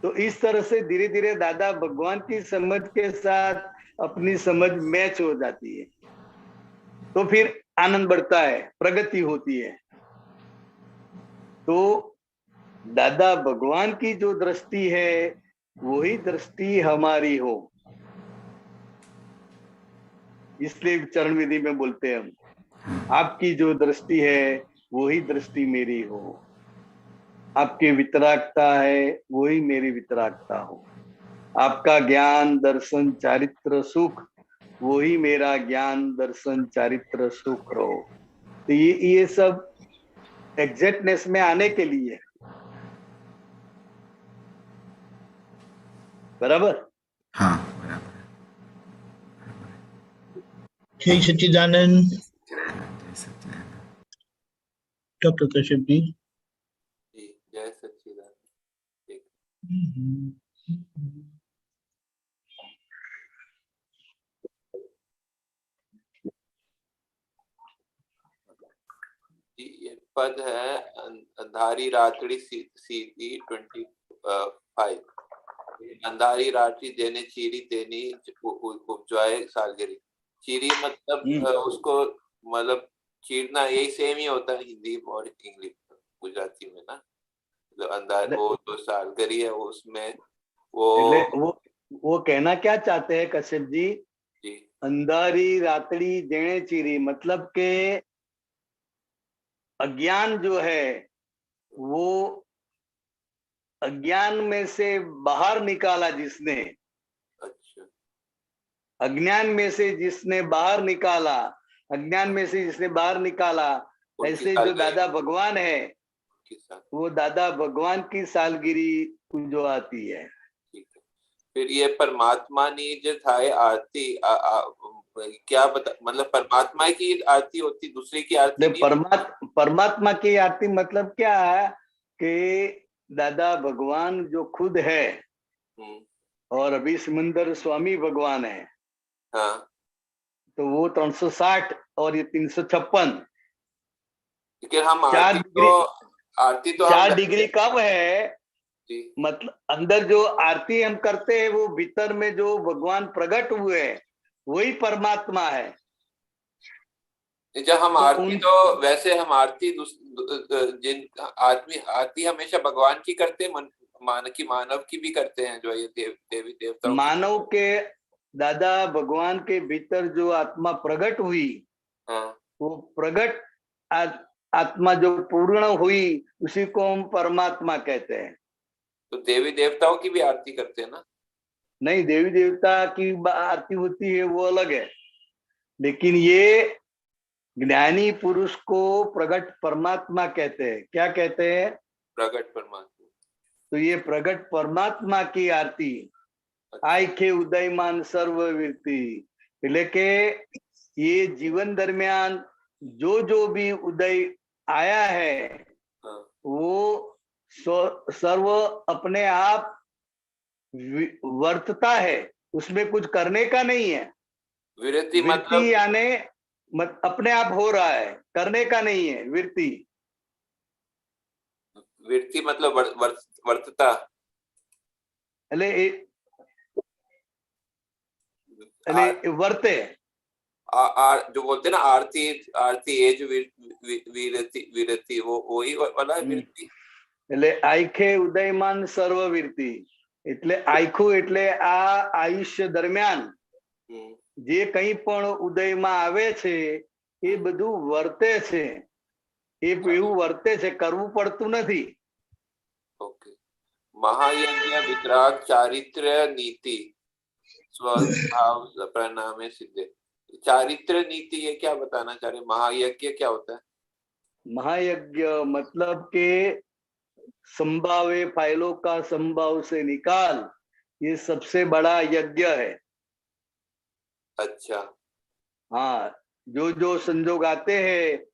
तो इस तरह से धीरे धीरे दादा भगवान की समझ के साथ अपनी समझ मैच हो जाती है, तो फिर आनंद बढ़ता है, प्रगति होती है। तो दादा भगवान की जो दृष्टि है वही दृष्टि हमारी हो, इसलिए चरण विधि में बोलते हैं हम, आपकी जो दृष्टि है वही दृष्टि मेरी हो, आपकी वितरागता है वही मेरी वितरागता हो, आपका ज्ञान दर्शन चारित्र सुख वही मेरा ज्ञान दर्शन चारित्र सुख रहो। तो ये सब एग्जैक्टनेस में आने के लिए, बराबर। हाँ बराबर। जय सच्चिदानंद। जय सच्चिदानंद। डॉक्टर कश्यप जी। जी जय सच्चिदानंद। ये पद है अंधारी रात्रि सीधी 25। अंधारी रात्रि देने चीरी तेनी उपजाए सालगिरी। चीरी मतलब उसको मतलब चीरना, यही सेम ही होता है हिंदी और इंग्लिश गुजराती में ना। मतलब अंधार वो जो सालगिरी है उसमें वो कहना क्या चाहते हैं कश्यप जी? अंधारी रात्रि देने चीरी मतलब के अज्ञान जो है वो अज्ञान में से बाहर निकाला जिसने, अच्छा, अज्ञान में से जिसने बाहर निकाला, अज्ञान में से जिसने बाहर निकाला, ऐसे जो दादा भगवान है वो दादा भगवान की सालगिरी जो आती है। फिर ये परमात्मा ने जो था आरती क्या बता, मतलब परमात्मा की आरती होती, दूसरे की आरती नहीं। परमात्मा की आरती मतलब क्या है कि दादा भगवान जो खुद है और अभी सिमंदर स्वामी भगवान है। हाँ। तो वो 360 और ये 356। लेकिन हम आरती तो 4 डिग्री कम है। मतलब अंदर जो आरती हम करते हैं वो भीतर में जो भगवान प्रकट हुए वही परमात्मा है। जब हम आरती तो वैसे हम आरती जिन आरती हमेशा भगवान की करते हैं, मानव की भी करते हैं, जो ये देवी देवताओं मानव के दादा भगवान के भीतर जो आत्मा प्रकट हुई, वो प्रकट आत्मा जो पूर्ण हुई उसी को हम परमात्मा कहते हैं। तो देवी देवताओं की भी आरती करते हैं ना? नहीं, देवी देवता की आरती होती है वो अलग है, लेकिन ये ज्ञानी पुरुष को प्रकट परमात्मा कहते हैं। क्या कहते हैं? प्रकट परमात्मा। तो ये प्रकट परमात्मा की आरती, आइखे उदयमान सर्ववीरती, लेके ये जीवन दरमियान जो भी उदय आया है वो सर्व अपने आप वर्तता है, उसमें कुछ करने का नहीं है। विरति मतलब यानी अपने आप हो रहा है, करने का नहीं है। विरति मतलब वर्तता। वर्ते जो बोलते हैं ना आरती ये जो विरति वो वही वाला है विरति। એટલે આઈખે ઉદયમાન સર્વવીરતી, એટલે આઈખું એટલે આ આયુષ્ય દરમિયાન જે કંઈ પણ ઉદયમાં આવે છે એ બધું વર્તે છે, એવું વર્તે છે, કરવું પડતું નથી। ओके। महायज्ञ वितराग चारित्र नीति स्वभाव परिणामे सिद्धे। चारित्र नीति ये क्या बताना चाह रहे? महायज्ञ क्या होता है? महायज्ञ मतलब के संभावे फाइलों का संभाव से निकाल, ये सबसे बड़ा यज्ञ है। अच्छा। हाँ, जो संजोग आते हैं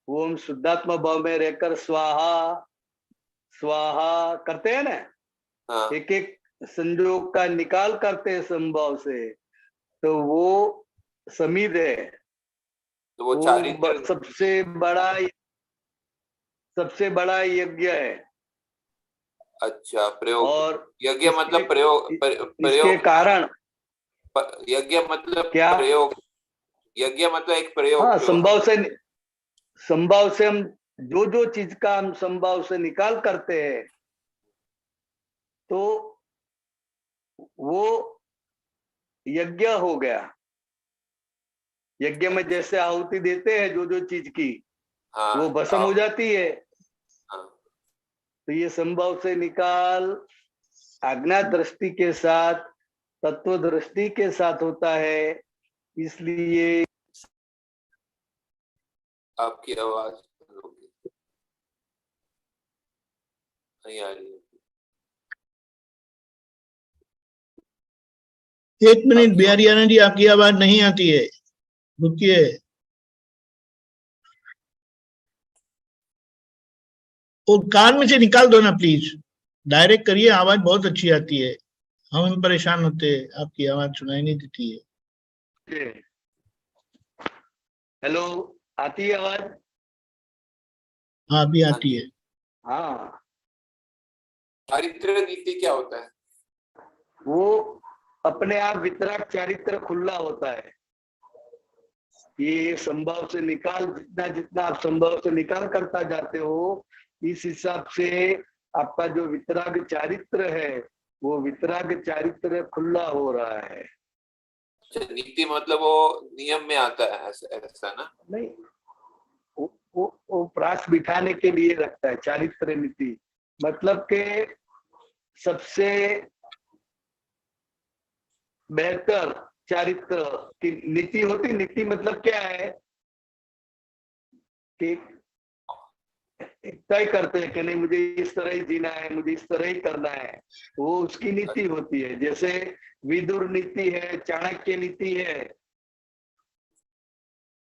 वो हम शुद्धात्मा भाव में रहकर स्वाहा स्वाहा करते हैं ना। हाँ। एक एक संजोग का निकाल करते हैं संभाव से, तो वो समीर है, तो वो वो चारित्र सबसे बड़ा यज्ञ है। अच्छा, प्रयोग। और यज्ञ मतलब प्रयोग, इसके प्रयोग, कारण यज्ञ मतलब क्या? प्रयोग, यज्ञ मतलब एक प्रयोग हाँ, जो संभव से हम जो चीज का हम संभव से निकाल करते हैं, तो वो यज्ञ हो गया। यज्ञ में जैसे आहुति देते हैं जो चीज की, हाँ, वो भस्म हो जाती है। हाँ, तो ये संभव से निकाल आज्ञा दृष्टि के साथ, तत्व दृष्टि के साथ होता है। इसलिए आपकी आवाज नहीं आ रही है। 1 मिनट बिहारी आनंद जी, आपकी आवाज नहीं आती है, रुकिए। और कान में से निकाल दो ना प्लीज, डायरेक्ट करिए, आवाज बहुत अच्छी आती है। हम परेशान होते हैं, आपकी आवाज सुनाई नहीं देती है। हेलो, आती है आवाज? हाँ, अभी आती है। हाँ, चारित्र नीति क्या होता है? वो अपने आप वितराग चारित्र खुला होता है। ये संभव से निकाल, जितना जितना आप संभव से निकाल करता जाते हो, इस हिसाब से आपका जो वितराग चारित्र है, वो वितराग चारित्र खुला हो रहा है। नीति मतलब वो नियम में आता है, ऐसा ना? नहीं, वो प्रास बिठाने के लिए रखता है चारित्र नीति। मतलब के सबसे बेहतर चारित्र की नीति होती। नीति मतलब क्या है कि तय करते हैं कि नहीं, मुझे इस तरह ही जीना है, मुझे इस तरह ही करना है, वो उसकी नीति होती है। जैसे विदुर नीति है, चाणक्य नीति है,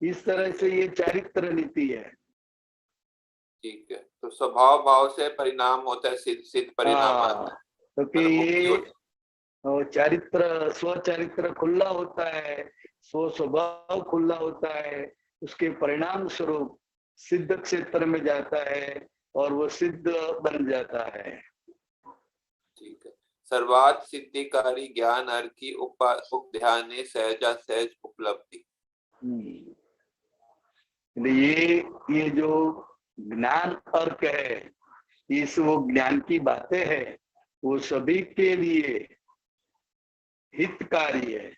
इस तरह से ये चारित्र नीति है। ठीक है, तो स्वभाव भाव से परिणाम होता है, सिद्ध परिणाम आता है, क्योंकि ये चारित्र, स्व चारित्र खुला होता है, स्व स्वभाव खुला होता है, उसके परिणाम स्वरूप सिद्ध क्षेत्र में जाता है और वो सिद्ध बन जाता है। ठीक है। सर्वात सिद्धिकारी ज्ञान हर की उपध्याने सहजा सहज उपलब्धि। ये जो ज्ञान अर्क है, इस वो ज्ञान की बातें है, वो सभी के लिए हितकारी है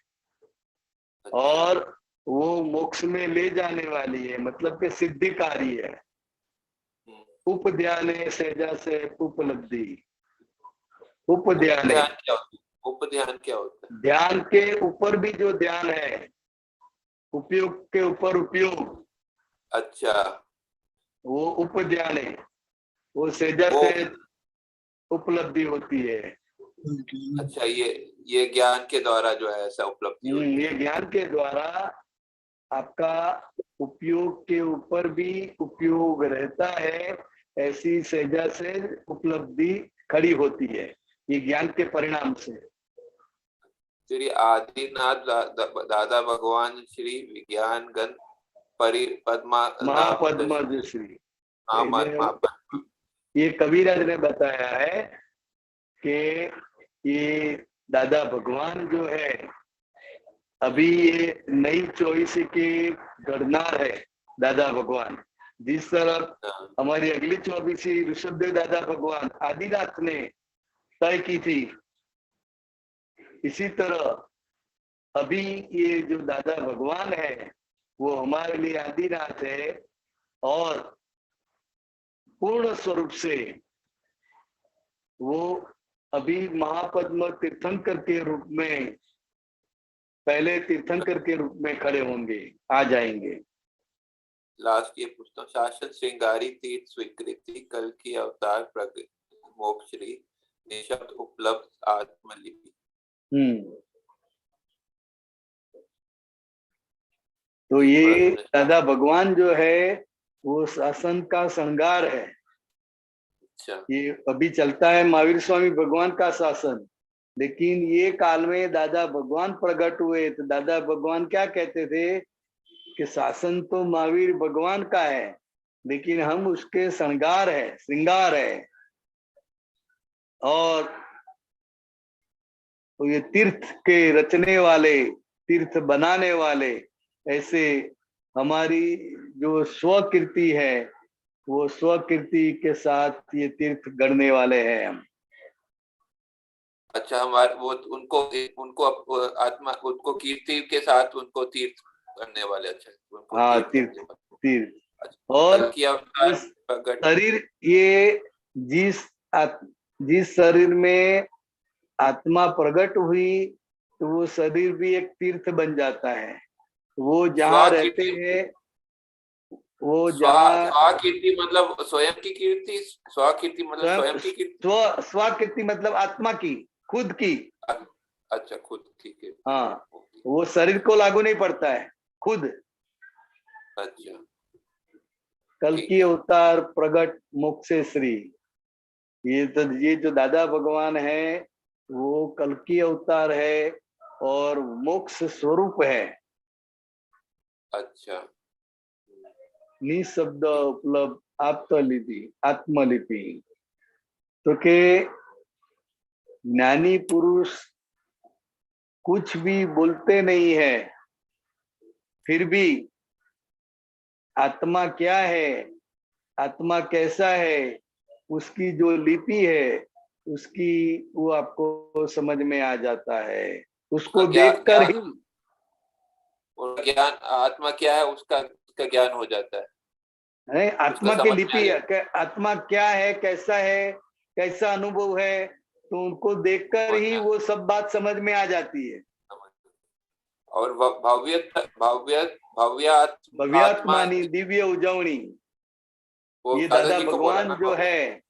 और वो मोक्ष में ले जाने वाली है, मतलब कि सिद्धिकारी है। उपध्याने सहजा से उपलब्धि। उपध्यान क्या होता है? उपध्यान क्या होता है? ध्यान के ऊपर भी जो ध्यान है, उपयोग के ऊपर उपयोग, अच्छा, वो उपध्यान है। वो सहजा से उपलब्धि होती है। अच्छा, ये ज्ञान के द्वारा जो है ऐसा उपलब्धि होती है। ये ज्ञान के द्वारा आपका उपयोग के ऊपर भी उपयोग रहता है, ऐसी सहजा से उपलब्धि खड़ी होती है, ये ज्ञान के परिणाम से। श्री आदिनाथ दादा भगवान श्री विज्ञान गण महापद्म श्री, ये कबीरदास ने बताया है कि ये दादा भगवान जो है, अभी ये नई चॉइस के गणनार है दादा भगवान। जिस तरह हमारी अगली 24वीं ऋषभदेव दादा भगवान आदिनाथ ने तय की थी, इसी तरह अभी ये जो दादा भगवान है, वो हमारे लिए आदिनाथ है और पूर्ण स्वरूप से वो अभी महापद्म तीर्थंकर के रूप में, पहले तीर्थंकर के रूप में खड़े होंगे, आ जाएंगे। लास्ट ये पूछता हूँ, शासन श्रृंगारी तीर्थ स्वीकृति कल की अवतार प्रगति मोक्ष श्री निशब्द उपलब्ध आत्मलिपि। तो ये दादा भगवान जो है वो शासन का श्रृंगार है। अच्छा, ये अभी चलता है महावीर स्वामी भगवान का शासन, लेकिन ये काल में दादा भगवान प्रकट हुए तो दादा भगवान क्या कहते थे कि शासन तो महावीर भगवान का है, लेकिन हम उसके श्रृंगार है। और तो ये तीर्थ के रचने वाले, तीर्थ बनाने वाले, ऐसे हमारी जो स्वकीर्ति है वो स्वकीर्ति के साथ ये तीर्थ गढ़ने वाले हैं हम। अच्छा, हमारे वो उनको आत्मा, उनको कीर्ति के साथ उनको तीर्थ करने वाले। अच्छा, हाँ, तीर्थ। और शरीर, ये जिस शरीर में आत्मा प्रकट हुई तो वो शरीर भी एक तीर्थ बन जाता है। वो जहाँ रहते हैं, वो जहाँ कीर्ति मतलब स्वयं की कीर्ति, स्वकीर्ति मतलब स्वयं की कीर्ति, स्वकीर्ति मतलब आत्मा की, खुद की। अच्छा, खुद, ठीक है। हाँ, वो शरीर को लागू नहीं पड़ता है, खुद। अच्छा, कल की अवतार प्रगट मोक्ष श्री, ये जो दादा भगवान है वो कल की अवतार है और मोक्ष स्वरूप है। अच्छा, निशब्द उपलब्ध आत्मलिपि। तो के ज्ञानी पुरुष कुछ भी बोलते नहीं है, फिर भी आत्मा क्या है, आत्मा कैसा है, उसकी जो लिपि है उसकी वो आपको समझ में आ जाता है। उसको देखकर ही ज्ञान, आत्मा क्या है उसका ज्ञान हो जाता है। आत्मा की लिपि है, आत्मा क्या है, कैसा अनुभव है, तो उनको देखकर ही वो सब बात समझ में आ जाती है। और भव्यात्मानी दिव्य उजवनी, ये दादा भगवान जो है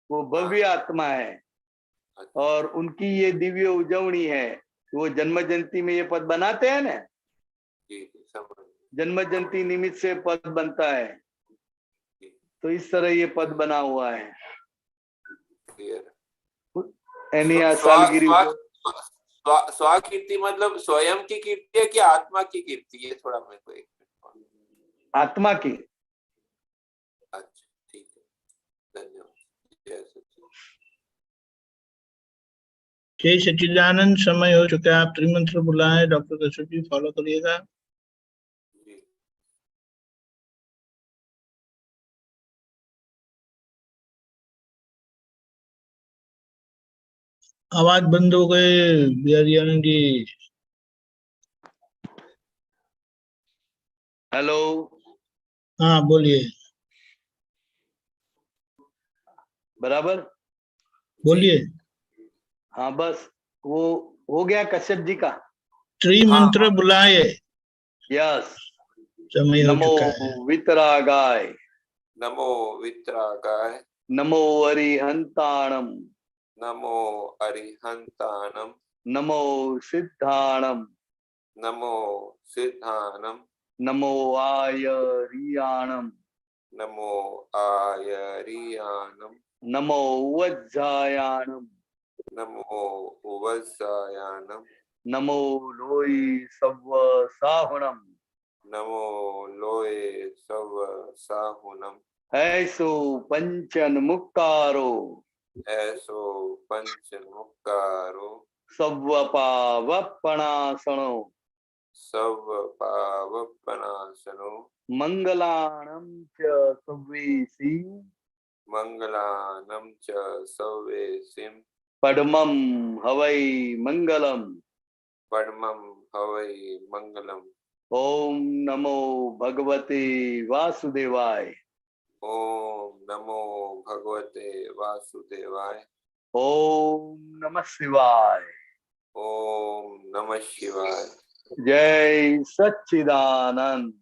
वो भव्य आत्मा है और उनकी ये दिव्य उजवनी है। वो जन्म जयंती में ये पद बनाते हैं ना, जन्म जयंती निमित्त से पद बनता है, तो इस तरह ये पद बना हुआ है। स्वकीर्ति मतलब स्वयं की कीर्ति है कि आत्मा की कीर्ति है? थोड़ा मेरे को आत्मा की। अच्छा, ठीक है, धन्यवाद। जय सच्चिदानंद। समय हो चुका है, आप त्रिमंत्र बुलाएं। डॉक्टर कश्यप जी फॉलो करिएगा। आवाज बंद हो गए बिहारी जी। हेलो, हाँ बोलिए। बराबर बोलिए। हाँ, बस वो हो गया कश्यप जी का। त्रिमंत्र बुलाए। यस। समय हो नमो चुका है। वितरागाय, नमो वितरागाय, नमो अरिहंताणम, नमो अरिहंताणम, नमो सिद्धाणम, नमो सिद्धाणम, नमो आयरियाणम, नमो आयरियाणम, नमो वज्जायाणम, नमो वज्जायाणम, नमो लोई सव्व साहुणम, नमो लोए सव साहुनम, ऐसो पंचन मुक्कारो, ऐसो पंचन मुक्कारो, सव्व पावपणासनो, सव पावपनासनो, मंगलाणं च सव्वेसी, मंगलानं च सव्वेसिं, पद्मं हवै मंगलम, परमं हवै मंगलम। ओम नमो भगवते वासुदेवाय, ओम नमो भगवते वासुदेवाय, ओम नमः शिवाय, ओम नमः शिवाय। जय सच्चिदानंद,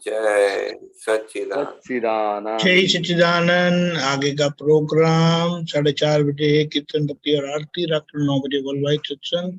जय सच्चिदानंद। सच्चिदानंद। जय सच्चिदानंद। आगे का प्रोग्राम 4:30 बजे कीर्तन भक्ति और आरती, रात 9 बजे वर्ल्ड वाइड सत्संग।